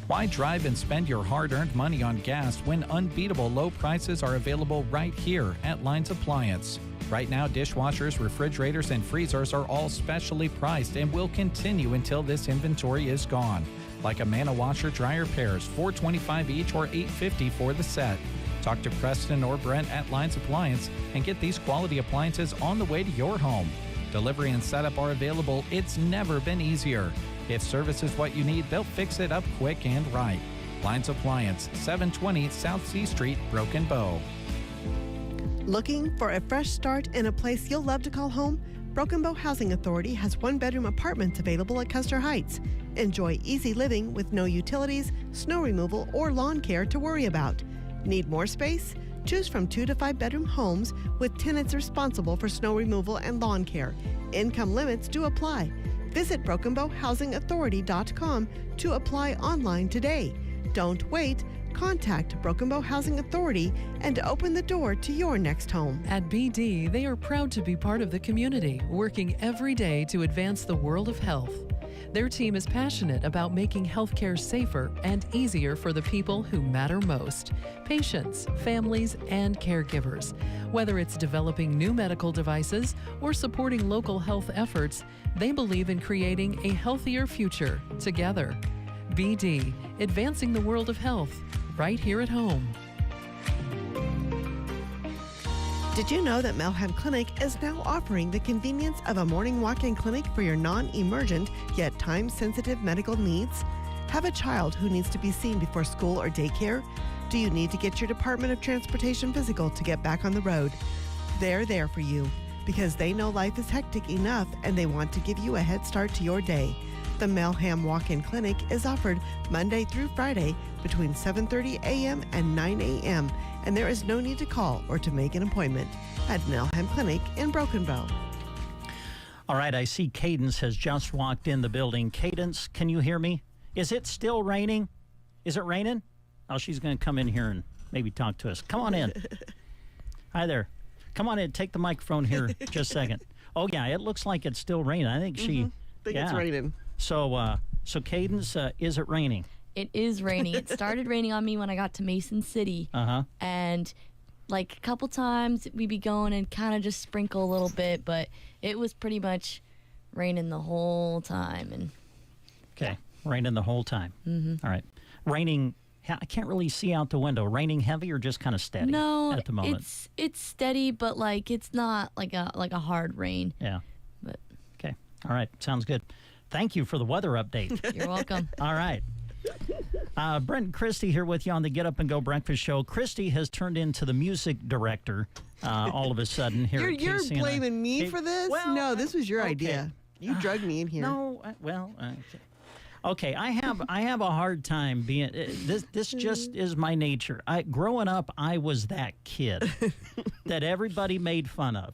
Why drive and spend your hard-earned money on gas when unbeatable low prices are available right here at Lines Appliance? Right now, dishwashers, refrigerators, and freezers are all specially priced and will continue until this inventory is gone. Like a Mana washer dryer pairs, $4.25 each or $8.50 for the set. Talk to Preston or Brent at Lines Appliance and get these quality appliances on the way to your home. Delivery and setup are available. It's never been easier. If service is what you need, they'll fix it up quick and right. Lines Appliance, 720 South C Street, Broken Bow. Looking for a fresh start in a place you'll love to call home? Broken Bow Housing Authority has one-bedroom apartments available at Custer Heights. Enjoy easy living with no utilities, snow removal, or lawn care to worry about. Need more space? Choose from 2 to 5 bedroom homes with tenants responsible for snow removal and lawn care. Income limits do apply. Visit BrokenBowHousingAuthority.com to apply online today. Don't wait. Contact Broken Bow Housing Authority and open the door to your next home. At BD, they are proud to be part of the community, working every day to advance the world of health. Their team is passionate about making healthcare safer and easier for the people who matter most: patients, families, and caregivers. Whether it's developing new medical devices or supporting local health efforts, they believe in creating a healthier future together. BD, advancing the world of health, right here at home. Did you know that Melham Clinic is now offering the convenience of a morning walk-in clinic for your non-emergent yet time-sensitive medical needs? Have a child who needs to be seen before school or daycare? Do you need to get your Department of Transportation physical to get back on the road? They're there for you because they know life is hectic enough and they want to give you a head start to your day. The Melham Walk-In Clinic is offered Monday through Friday between 7:30 a.m. and 9 a.m., and there is no need to call or to make an appointment at Melham Clinic in Broken Bow. All right, I see Cadence has just walked in the building. Cadence, can you hear me? Is it still raining? Is it raining? Oh, she's going to come in here and maybe talk to us. Come on in. Hi there. Come on in. Take the microphone here just a second. Oh, yeah, it looks like it's still raining. I think she... I think it's raining. So Cadence, is it raining? It is raining. It started raining on me when I got to Mason City. And like a couple times we'd be going and kind of just sprinkle a little bit, but it was pretty much raining the whole time. And okay, raining the whole time. All right. Raining, I can't really see out the window. Raining heavy or just kind of steady at the moment? it's steady, but like it's not like a hard rain. Yeah. But okay. All right. Sounds good. Thank you for the weather update. You're welcome. All right. Brent and Christy here with you on the Get Up and Go Breakfast Show. Christy has turned into the music director all of a sudden here at KCNI. You're blaming me for this? Well, no, this was your idea. You drugged me in here. No, okay. I have a hard time being. This just is my nature. Growing up, I was that kid that everybody made fun of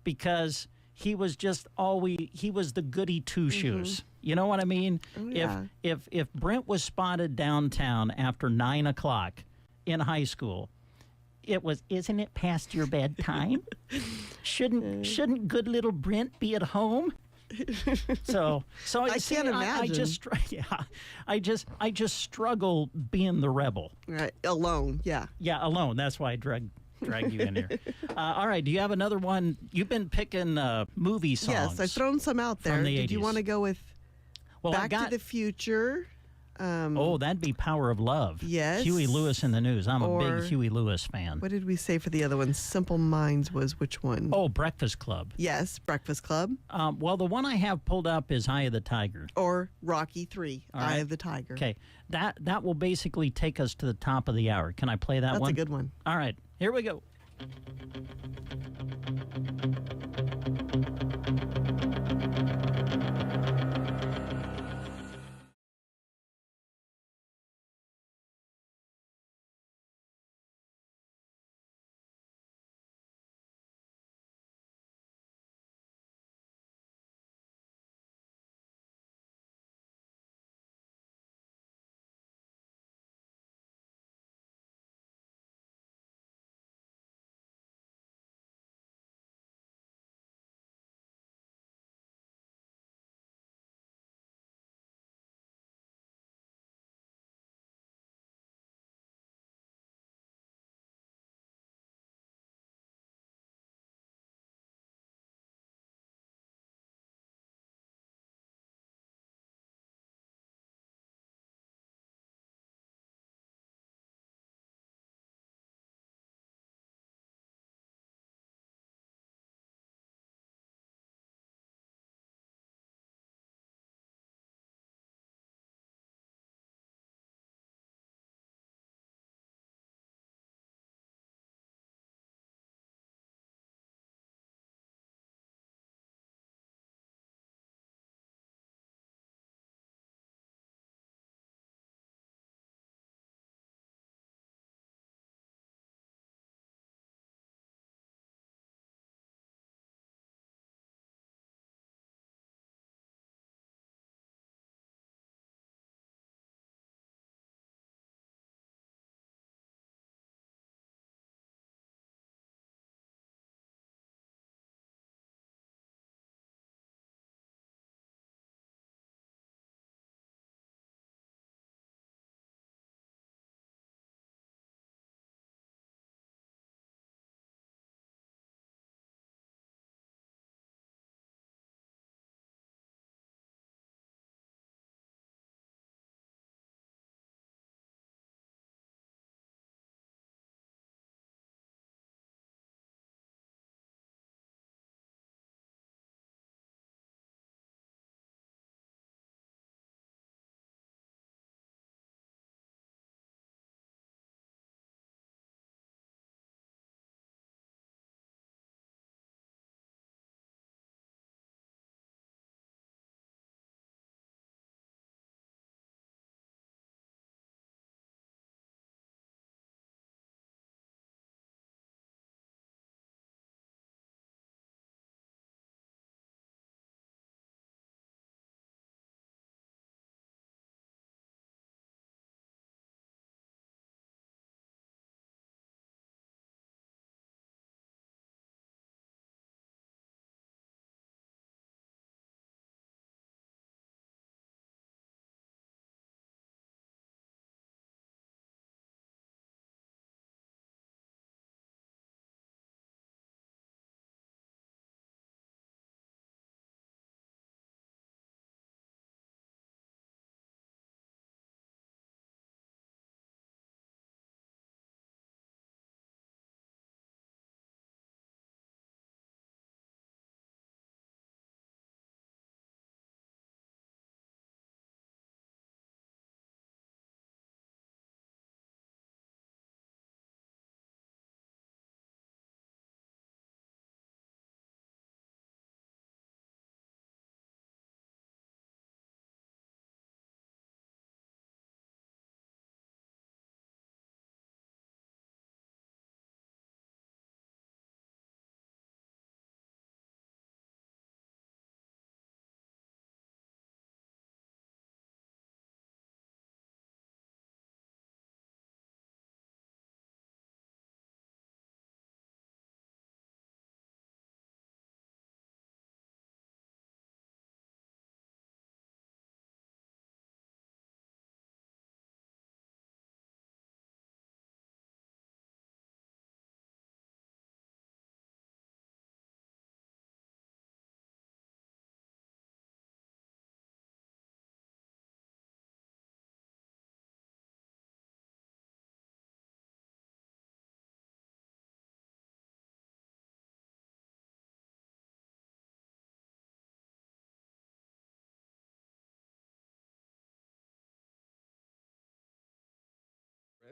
because he was just he was the goody two shoes. You know what I mean? Oh, yeah. If Brent was spotted downtown after 9 o'clock in high school, it was, isn't it past your bedtime? Shouldn't good little Brent be at home? So I can't imagine. I just struggle being the rebel. Right, alone. Yeah. Yeah, alone. That's why I drag you in here. All right. Do you have another one? You've been picking movie songs. Yes, I've thrown some out there. From the Did 80s. you want to go with Back to the Future? Oh, that'd be Power of Love. Yes. Huey Lewis in the News. I'm a Or- big Huey Lewis fan. What did we say for the other one? Simple Minds was which one? Oh, Breakfast Club. Yes, Breakfast Club. Well, the one I have pulled up is Eye of the Tiger. Or Rocky 3, All Eye right. of the Tiger. Okay, that will basically take us to the top of the hour. Can I play that That's one? a good one. All right, here we go.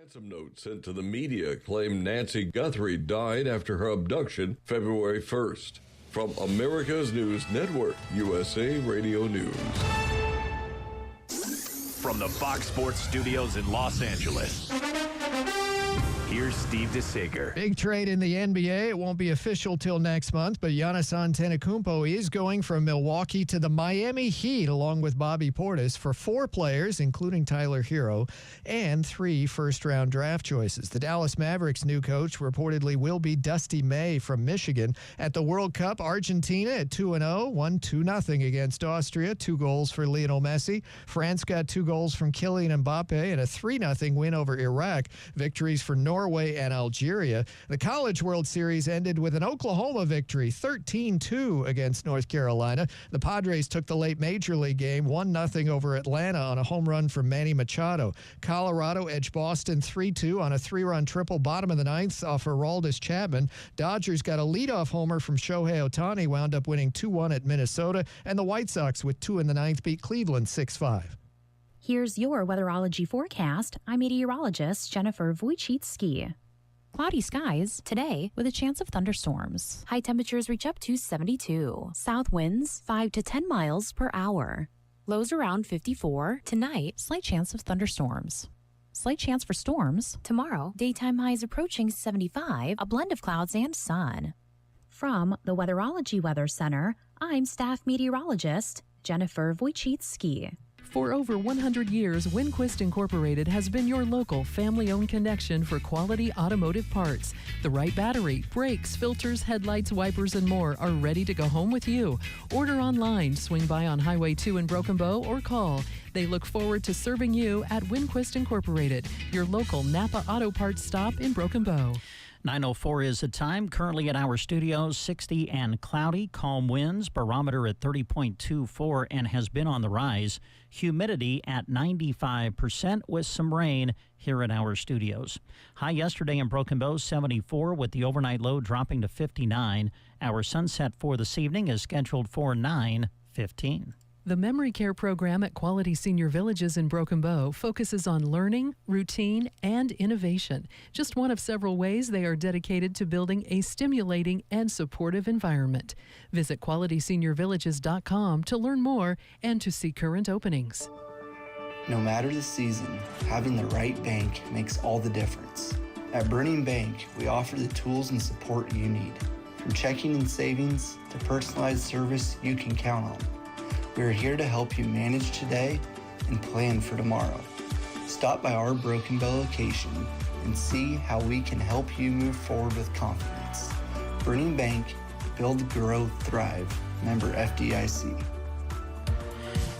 Ransom note sent to the media claimed Nancy Guthrie died after her abduction February 1st. From America's News Network, USA Radio News. From the Fox Sports Studios in Los Angeles, here's Steve DeSager. Big trade in the NBA. It won't be official till next month, but Giannis Antetokounmpo is going from Milwaukee to the Miami Heat along with Bobby Portis for 4 players, including Tyler Hero, and 3 first-round draft choices. The Dallas Mavericks' new coach reportedly will be Dusty May from Michigan. At the World Cup, Argentina at 2-0 won 2-0 against Austria, 2 goals for Lionel Messi. France got 2 goals from Kylian Mbappe and a 3-0 win over Iraq. Victories for Norway and Algeria. The College World Series ended with an Oklahoma victory, 13-2 against North Carolina. The Padres took the late Major League game, 1-0 over Atlanta on a home run from Manny Machado. Colorado edged Boston 3-2 on a 3-run triple bottom of the 9th off Aroldis Chapman. Dodgers got a leadoff homer from Shohei Ohtani, wound up winning 2-1 at Minnesota, and the White Sox with 2 in the 9th beat Cleveland 6-5. Here's your weatherology forecast. I'm meteorologist Jennifer Wojcicki. Cloudy skies today with a chance of thunderstorms. High temperatures reach up to 72. South winds 5 to 10 miles per hour. Lows around 54. Tonight, slight chance of thunderstorms. Slight chance for storms. Tomorrow, daytime highs approaching 75, a blend of clouds and sun. From the Weatherology Weather Center, I'm staff meteorologist Jennifer Wojcicki. For over 100 years, Winquist Incorporated has been your local family-owned connection for quality automotive parts. The right battery, brakes, filters, headlights, wipers, and more are ready to go home with you. Order online, swing by on Highway 2 in Broken Bow, or call. They look forward to serving you at Winquist Incorporated, your local Napa Auto Parts stop in Broken Bow. 9:04 is the time. Currently at our studios, 60 and cloudy, calm winds, barometer at 30.24 and has been on the rise. Humidity at 95% with some rain here at our studios. High yesterday in Broken Bow, 74, with the overnight low dropping to 59. Our sunset for this evening is scheduled for 9:15. The Memory Care program at Quality Senior Villages in Broken Bow focuses on learning, routine, and innovation. Just one of several ways they are dedicated to building a stimulating and supportive environment. Visit QualitySeniorVillages.com to learn more and to see current openings. No matter the season, having the right bank makes all the difference. At Burning Bank, we offer the tools and support you need. From checking and savings to personalized service you can count on. We're here to help you manage today and plan for tomorrow. Stop by our Broken Bow location and see how we can help you move forward with confidence. Burning Bank, build, grow, thrive. Member FDIC.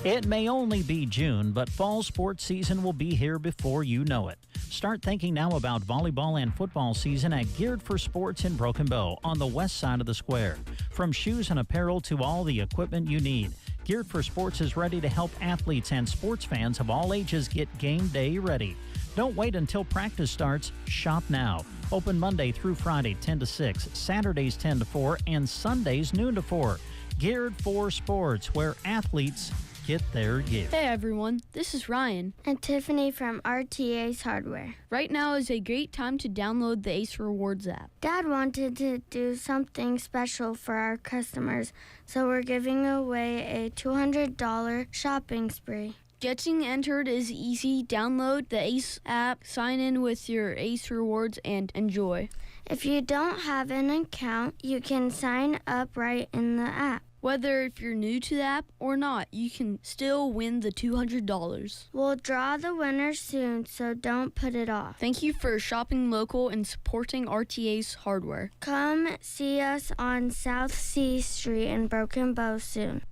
It may only be June, but fall sports season will be here before you know it. Start thinking now about volleyball and football season at Geared for Sports in Broken Bow on the west side of the square. From shoes and apparel to all the equipment you need, Geared for Sports is ready to help athletes and sports fans of all ages get game day ready. Don't wait until practice starts. Shop now. Open Monday through Friday 10 to 6, Saturdays 10 to 4, and Sundays noon to 4. Geared for Sports, where athletes get their gear. Hey everyone, this is Ryan and Tiffany from RTA's Hardware. Right now is a great time to download the Ace Rewards app. Dad wanted to do something special for our customers, so we're giving away a $200 shopping spree. Getting entered is easy. Download the Ace app, sign in with your Ace Rewards, and enjoy. If you don't have an account, you can sign up right in the app. Whether if you're new to the app or not, you can still win the $200. We'll draw the winner soon, so don't put it off. Thank you for shopping local and supporting RTA's Hardware. Come see us on South C Street in Broken Bow soon.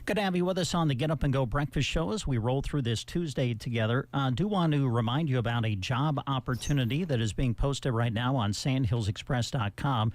Good to have you with us on the Get Up and Go Breakfast Show as we roll through this Tuesday together. Do want to remind you about a job opportunity that is being posted right now on sandhillsexpress.com.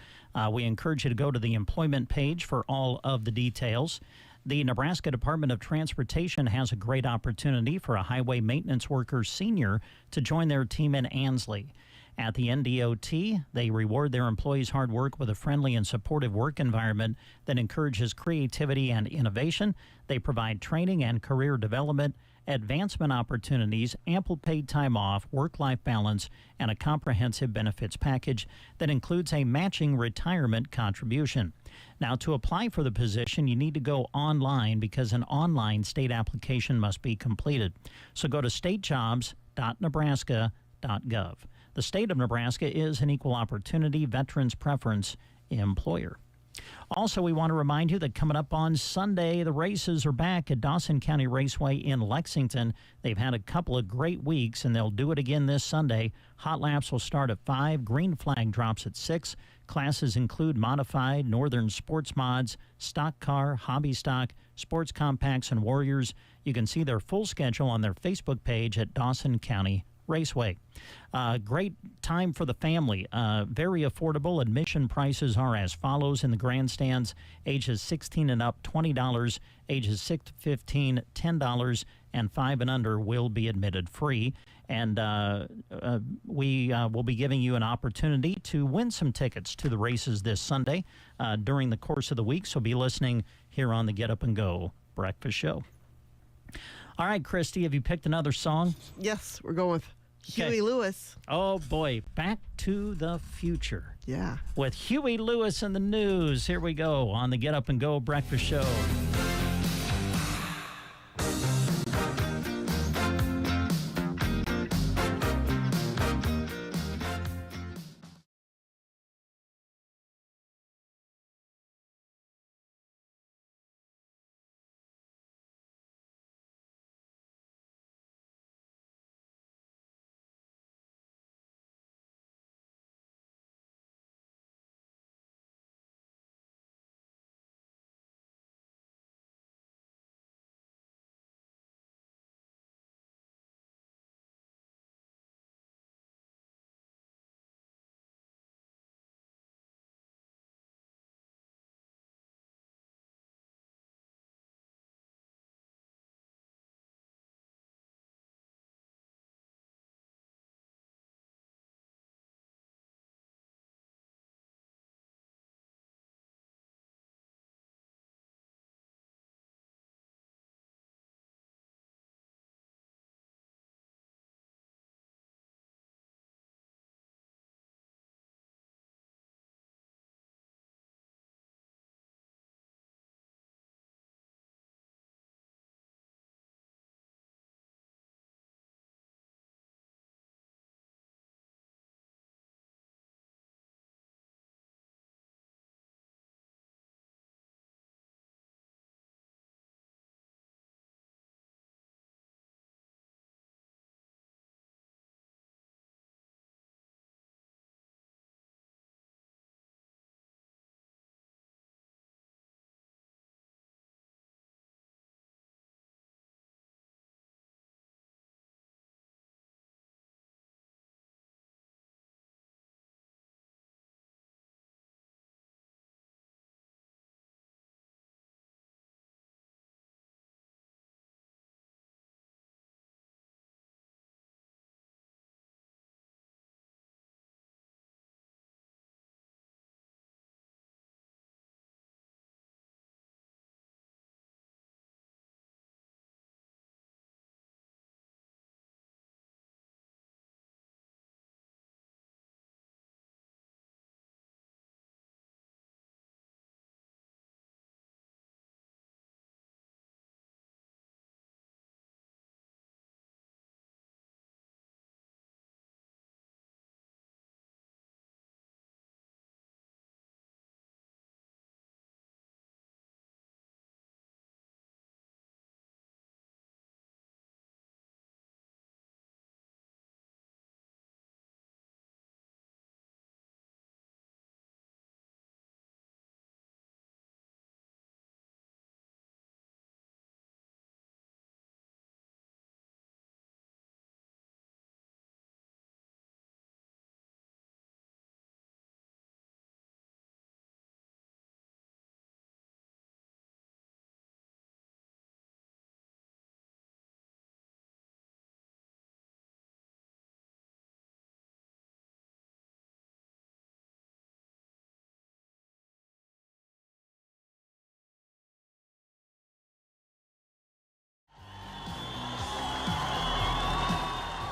We encourage you to go to the employment page for all of the details. The Nebraska Department of Transportation has a great opportunity for a highway maintenance worker senior to join their team in Ansley. At the NDOT, they reward their employees' hard work with a friendly and supportive work environment that encourages creativity and innovation. They provide training and career development, advancement opportunities, ample paid time off, work-life balance, and a comprehensive benefits package that includes a matching retirement contribution. Now, to apply for the position, you need to go online because an online state application must be completed. So go to statejobs.nebraska.gov. The state of Nebraska is an equal opportunity veterans preference employer. Also, we want to remind you that coming up on Sunday, the races are back at Dawson County Raceway in Lexington. They've had a couple of great weeks, and they'll do it again this Sunday. Hot laps will start at 5. Green flag drops at 6. Classes include modified, northern sports mods, stock car, hobby stock, sports compacts, and warriors. You can see their full schedule on their Facebook page at Dawson County Raceway. Great time for the family. Very affordable. Admission prices are as follows in the grandstands. Ages 16 and up, $20. Ages 6 to 15, $10. And 5 and under will be admitted free. And we will be giving you an opportunity to win some tickets to the races this Sunday during the course of the week. So be listening here on the Get Up and Go Breakfast Show. All right, Christy, have you picked another song? Yes, we're going with Huey Lewis. Oh, boy. Back to the Future. Yeah. With Huey Lewis in the news. Here we go on the Get Up and Go Breakfast Show.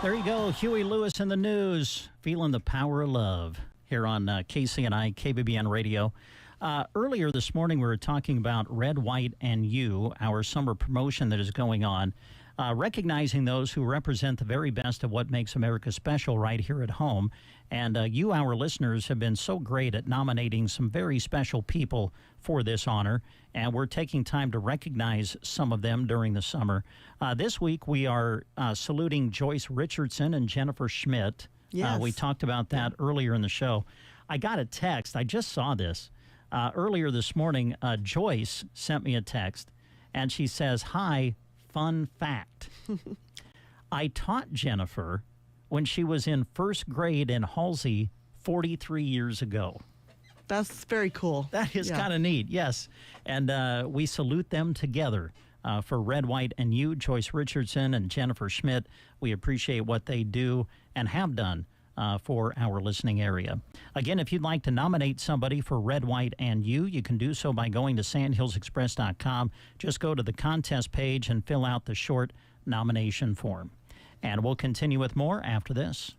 There you go, Huey Lewis in the news, feeling the power of love here on KCNI, KBBN Radio. Earlier this morning, we were talking about Red, White, and You, our summer promotion that is going on, recognizing those who represent the very best of what makes America special right here at home. And you, our listeners, have been so great at nominating some very special people for this honor, and we're taking time to recognize some of them during the summer. This week, we are saluting Joyce Richardson and Jennifer Schmidt. Yes. We talked about that earlier in the show. I got a text. I just saw this. Earlier this morning, Joyce sent me a text, and she says, "Hi, fun fact. I taught Jennifer when she was in first grade in Halsey 43 years ago." That's very cool. That is kind of neat, yes. And we salute them together for Red, White, and You, Joyce Richardson and Jennifer Schmidt. We appreciate what they do and have done for our listening area. Again, if you'd like to nominate somebody for Red, White, and You, you can do so by going to sandhillsexpress.com. Just go to the contest page and fill out the short nomination form. And we'll continue with more after this.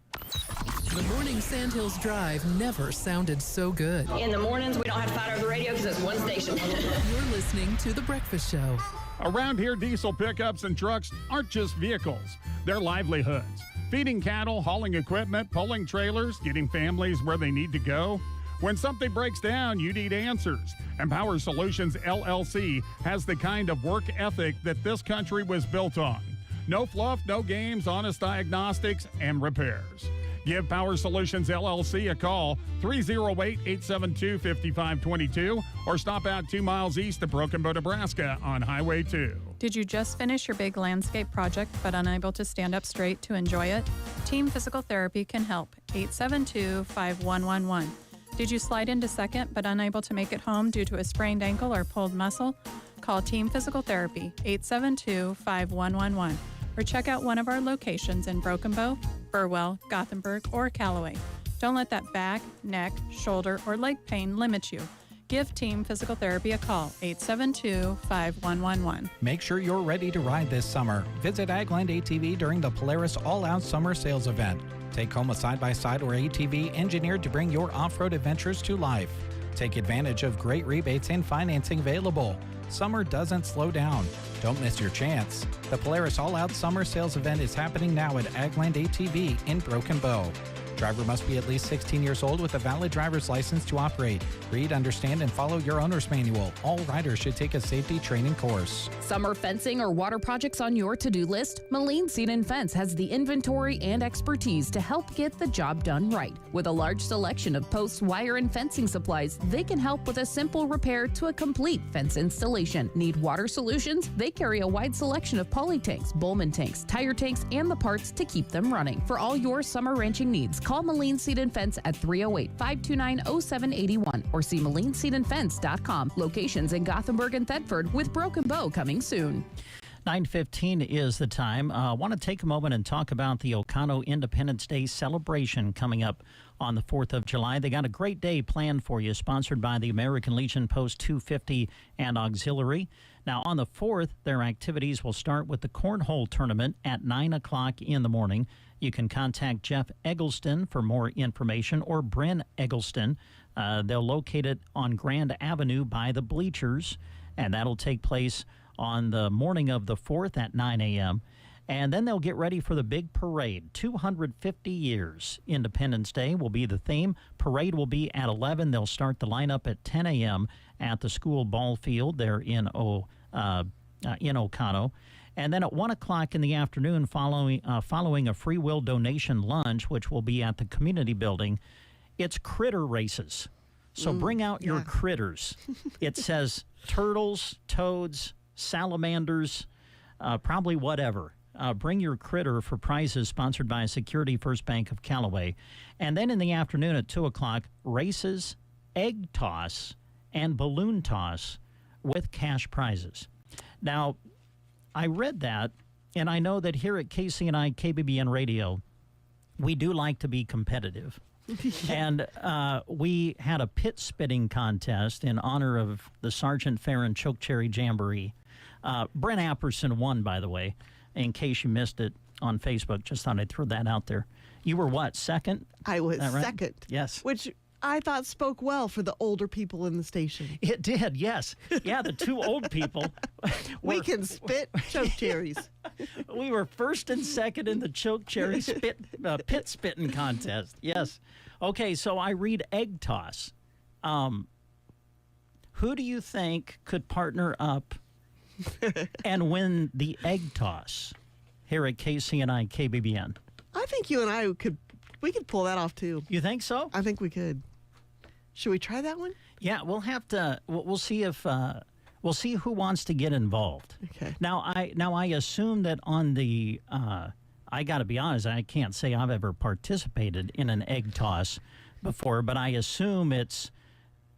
The morning Sandhills Drive never sounded so good. In the mornings, we don't have to fight over the radio because it's one station. You're listening to The Breakfast Show. Around here, diesel pickups and trucks aren't just vehicles. They're livelihoods. Feeding cattle, hauling equipment, pulling trailers, getting families where they need to go. When something breaks down, you need answers. And Power Solutions LLC has the kind of work ethic that this country was built on. No fluff, no games, honest diagnostics, and repairs. Give Power Solutions LLC a call, 308-872-5522, or stop out 2 miles east of Broken Bow, Nebraska on Highway 2. Did you just finish your big landscape project but unable to stand up straight to enjoy it? Team Physical Therapy can help. 872-5111. Did you slide into second but unable to make it home due to a sprained ankle or pulled muscle? Call Team Physical Therapy, 872-5111. Or check out one of our locations in Broken Bow, Burwell, Gothenburg, or Callaway. Don't let that back, neck, shoulder, or leg pain limit you. Give Team Physical Therapy a call, 872-5111. Make sure you're ready to ride this summer. Visit Agland ATV during the Polaris All-Out Summer Sales Event. Take home a side-by-side or ATV engineered to bring your off-road adventures to life. Take advantage of great rebates and financing available. Summer doesn't slow down. Don't miss your chance. The Polaris All-Out Summer Sales Event is happening now at Agland ATV in Broken Bow. Driver must be at least 16 years old with a valid driver's license to operate. Read, understand, and follow your owner's manual. All riders should take a safety training course. Summer fencing or water projects on your to-do list? Moline Seed and Fence has the inventory and expertise to help get the job done right. With a large selection of posts, wire, and fencing supplies, they can help with a simple repair to a complete fence installation. Need water solutions? They carry a wide selection of poly tanks, Bowman tanks, tire tanks, and the parts to keep them running. For all your summer ranching needs, call Moline Seed and Fence at 308-529-0781 or see MolineSeedandFence.com. Locations in Gothenburg and Thetford, with Broken Bow coming soon. 9:15 is the time. I want to take a moment and talk about the Oconto Independence Day celebration coming up on the 4th of July. They got a great day planned for you, sponsored by the American Legion Post 250 and Auxiliary. Now, on the 4th, their activities will start with the Cornhole Tournament at 9 o'clock in the morning. You can contact Jeff Eggleston for more information, or Bryn Eggleston. They'll locate it on Grand Avenue by the bleachers, and that'll take place on the morning of the 4th at 9 a.m. And then they'll get ready for the big parade. 250 years. Independence Day will be the theme. Parade will be at 11. They'll start the lineup at 10 a.m. at the school ball field there in Oconto. And then at 1 o'clock in the afternoon, following a free will donation lunch, which will be at the community building, it's critter races. So bring out your critters. It says turtles, toads, salamanders, probably whatever. Bring your critter for prizes, sponsored by Security First Bank of Callaway. And then in the afternoon at 2 o'clock, races, egg toss, and balloon toss with cash prizes. Now, I read that, and I know that here at KCNI KBBN Radio, we do like to be competitive. And we had a pit spitting contest in honor of the Sergeant Farron Chokecherry Jamboree. Brent Apperson won, by the way, in case you missed it. on Facebook. Just thought I'd throw that out there. You were what, second? I was Right? second. Yes. Which I thought spoke well for the older people in the station. It did, yes. Yeah, the two old people. We can spit choke cherries. We were first and second in the choke cherry pit spitting contest. Yes. Okay, so I read egg toss. Who do you think could partner up and win the egg toss here at KCNI KBBN? I think you and I could pull that off too. You think so? I think we could. Should we try that one? Yeah, we'll have to. We'll see if we'll see who wants to get involved. Okay. Now I assume that on the. I got to be honest. I can't say I've ever participated in an egg toss before, but I assume it's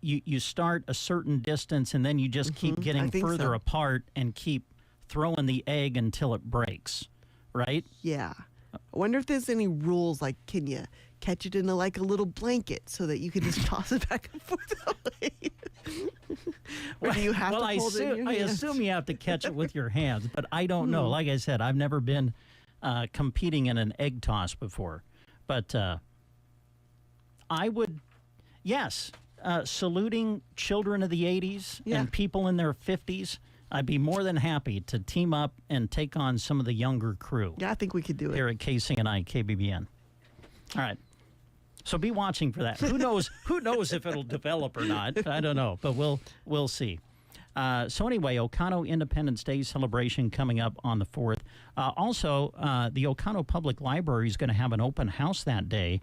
you start a certain distance and then you just keep getting further apart and keep throwing the egg until it breaks, right? Yeah. I wonder if there's any rules, like can you catch it in a little blanket so that you can just toss it back and forth that way? Or do you have to hold it in your I hands? assume you have to catch it with your hands, but I don't know. Like I said, I've never been competing in an egg toss before. But I would, yes, saluting children of the 80s and people in their 50s. I'd be more than happy to team up and take on some of the younger crew. Yeah, I think we could do it. Here at KCNI KBBN. All right. So be watching for that. Who knows? Who knows if it'll develop or not? I don't know, but we'll see. So anyway, Oconto Independence Day celebration coming up on the 4th. Also, the Oconto Public Library is going to have an open house that day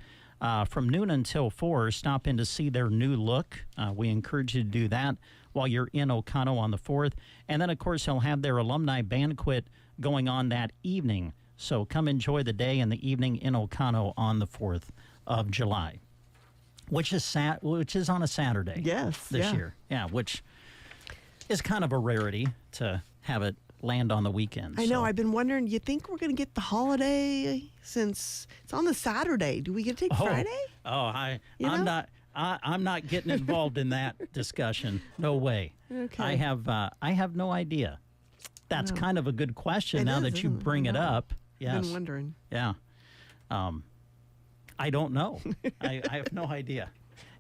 from noon until 4. Stop in to see their new look. We encourage you to do that while you're in Oconto on the 4th. And then, of course, they'll have their alumni banquet going on that evening. So come enjoy the day and the evening in Oconto on the 4th of July, which is on a Saturday. Yes, this year. Yeah, which is kind of a rarity to have it land on the weekend. I know. I've been wondering, you think we're going to get the holiday since it's on the Saturday? Do we get to take Friday? I'm not getting involved in that discussion. No way. Okay. I have no idea. That's kind of a good question now that you bring it up. Yes. I've been wondering. Yeah. I don't know. I have no idea.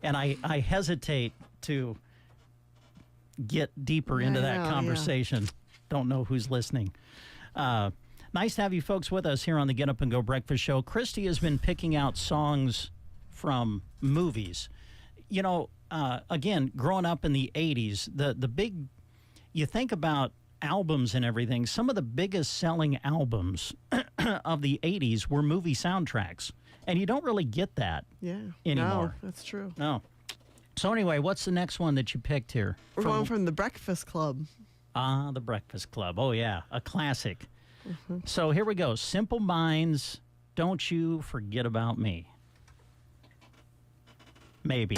And I hesitate to get deeper into that conversation. Don't know who's listening. Nice to have you folks with us here on the Get Up and Go Breakfast Show. Christy has been picking out songs from movies. You know, again, growing up in the 80s, the big, you think about albums and everything, some of the biggest selling albums of the 80s were movie soundtracks. And you don't really get that anymore. No, that's true. No. So anyway, what's the next one that you picked here? We're going from The Breakfast Club. The Breakfast Club. Oh, yeah, a classic. So here we go. Simple Minds, Don't You Forget About Me. Maybe.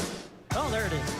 Oh, there it is.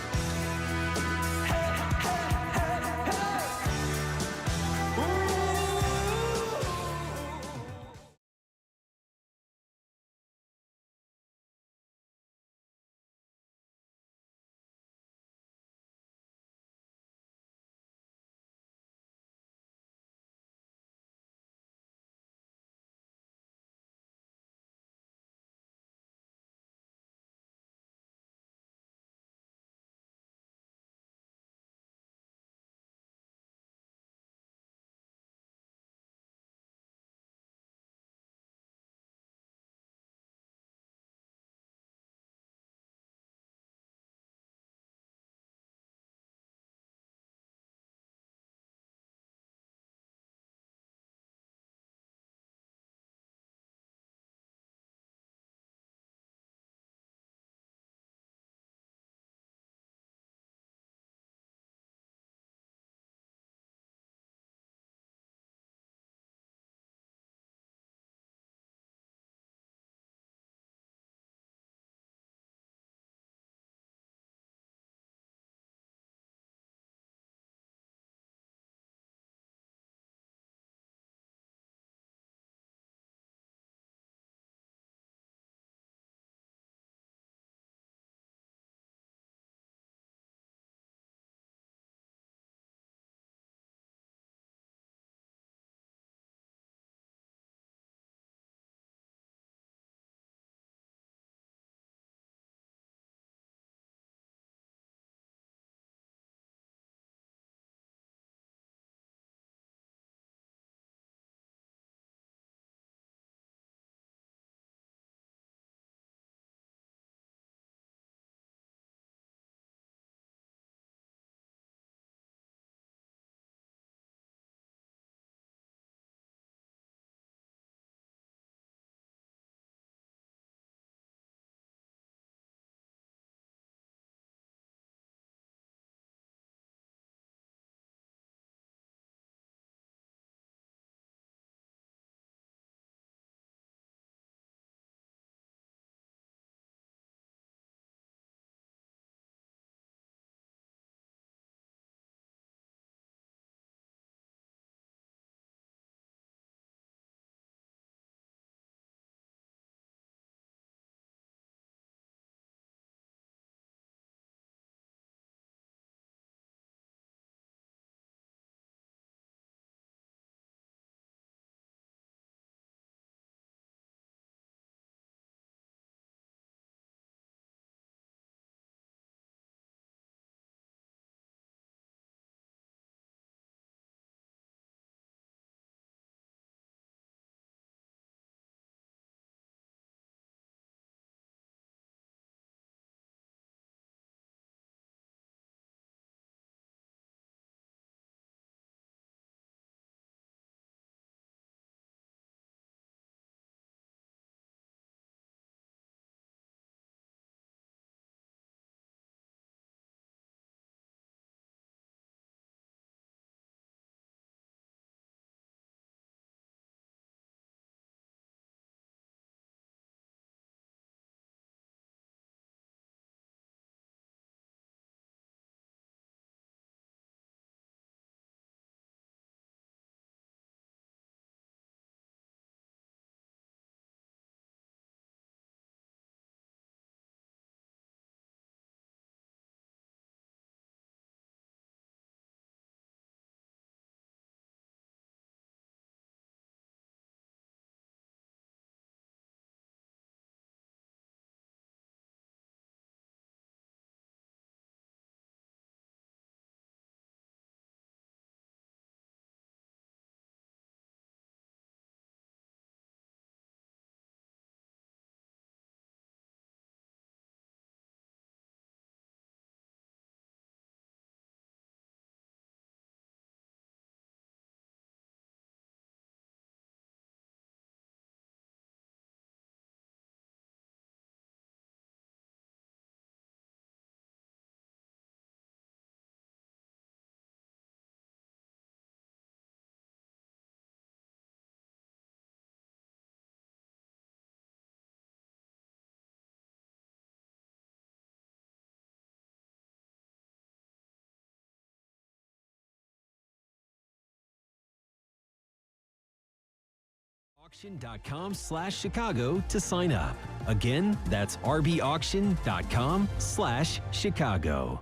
rbauction.com/Chicago to sign up. Again, that's rbauction.com/Chicago.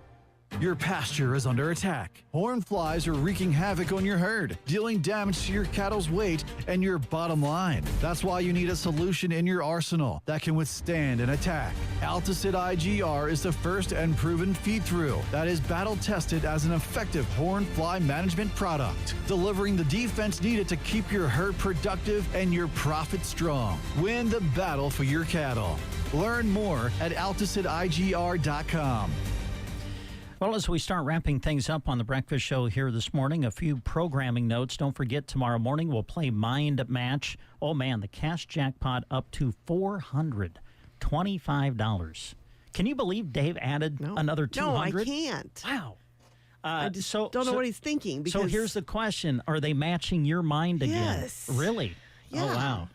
Your pasture is under attack. Horned flies are wreaking havoc on your herd, dealing damage to your cattle's weight and your bottom line. That's why you need a solution in your arsenal that can withstand an attack. Alticid IGR is the first and proven feed-through that is battle-tested as an effective horned fly management product, delivering the defense needed to keep your herd productive and your profit strong. Win the battle for your cattle. Learn more at AlticidIGR.com. Well, as we start wrapping things up on the breakfast show here this morning, a few programming notes. Don't forget, tomorrow morning we'll play Mind Match. Oh, man, the cash jackpot up to $425. Can you believe Dave added another $200? No, I can't. Wow. I just don't know what he's thinking. So here's the question. Are they matching your mind again? Yes. Really? Yeah. Oh, wow.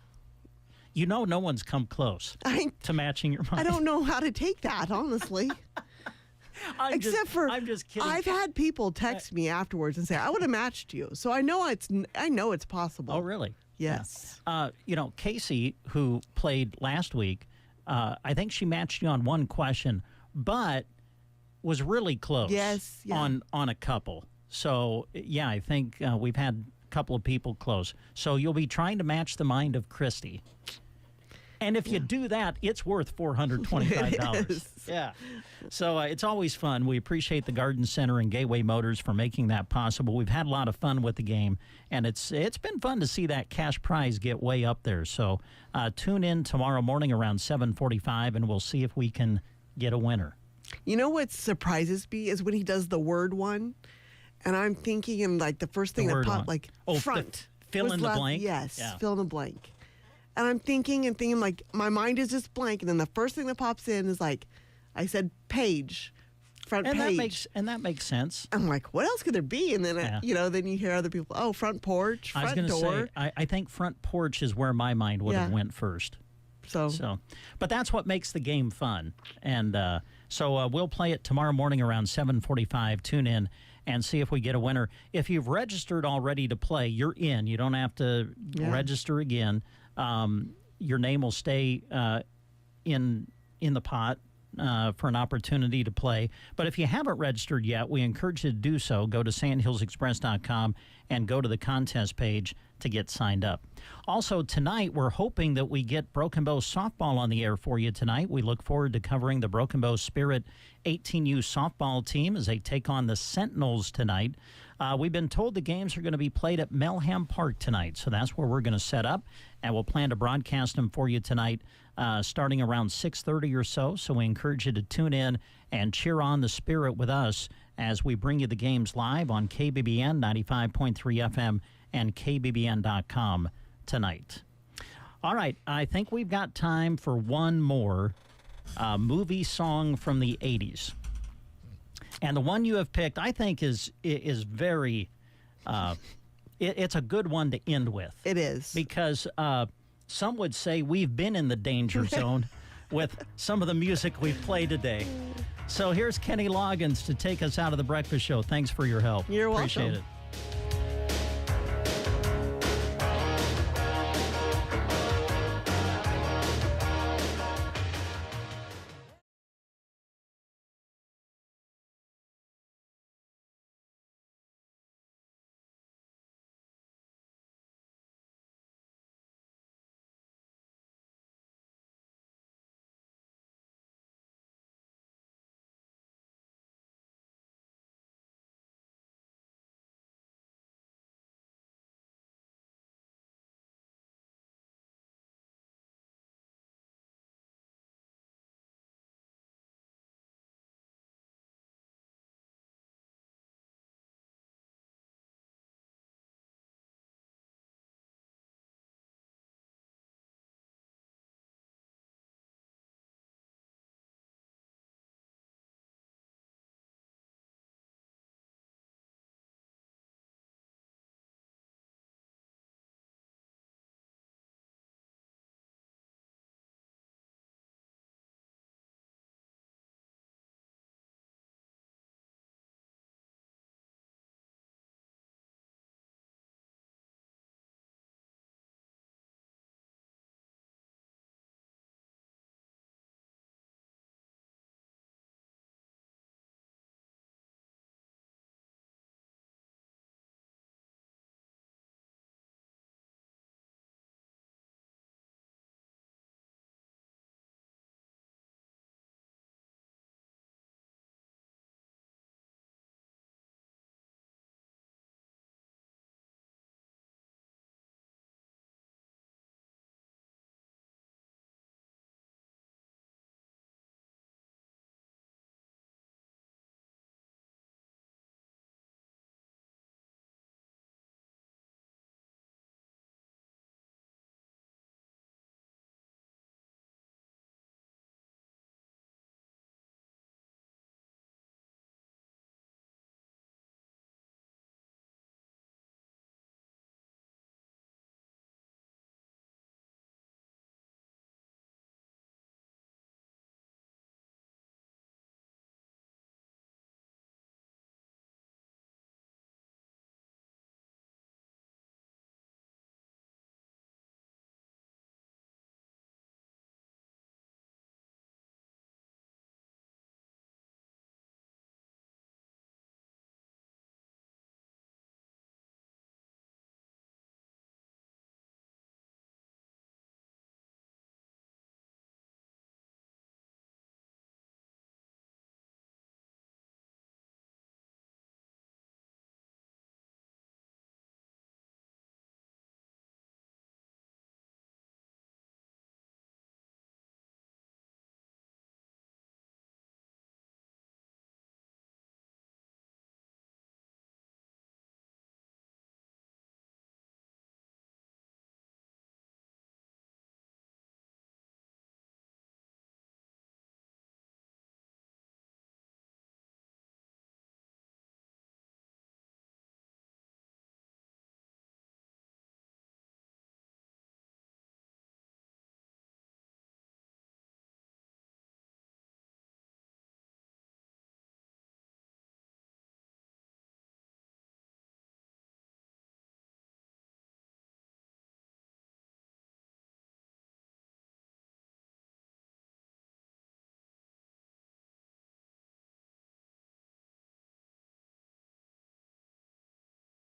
You know no one's come close to matching your mind. I don't know how to take that, honestly. I'm just kidding. I've had people text me afterwards and say, I would have matched you. So I know it's possible. Oh, really? Yes. Yeah. Casey, who played last week, I think she matched you on one question, but was really close. Yes. Yeah. On a couple. So, yeah, I think we've had a couple of people close. So you'll be trying to match the mind of Christy. And if you do that, it's worth $425. It is. Yeah. So it's always fun. We appreciate the Garden Center and Gateway Motors for making that possible. We've had a lot of fun with the game, and it's been fun to see that cash prize get way up there. So tune in tomorrow morning around 7:45, and we'll see if we can get a winner. You know what surprises me is when he does the word one, and I'm thinking, and like the first thing that popped, like front. Fill in the blank? Yes, Yeah. fill in the blank. And I'm thinking, like, my mind is just blank. And then the first thing that pops in is like, I said page, front page. That makes sense. I'm like, what else could there be? And then, then you hear other people, front porch, front door. I was door. Say, I think front porch is where my mind would have went first. So, but that's what makes the game fun. And so we'll play it tomorrow morning around 7:45. Tune in and see if we get a winner. If you've registered already to play, you're in. You don't have to register again. Your name will stay in the pot for an opportunity to play. But if you haven't registered yet, we encourage you to do so. Go to sandhillsexpress.com and go to the contest page to get signed up. Also, tonight, we're hoping that we get Broken Bow softball on the air for you tonight. We look forward to covering the Broken Bow Spirit 18U softball team as they take on the Sentinels tonight. We've been told the games are going to be played at Melham Park tonight, so that's where we're going to set up, and we'll plan to broadcast them for you tonight starting around 6:30 or so. So we encourage you to tune in and cheer on the Spirit with us as we bring you the games live on KBBN 95.3 FM and KBBN.com tonight. All right, I think we've got time for one more movie song from the 80s. And the one you have picked, I think, is very, it's a good one to end with. It is. Because some would say we've been in the danger zone with some of the music we've played today. So here's Kenny Loggins to take us out of the breakfast show. Thanks for your help. You're welcome. Appreciate it.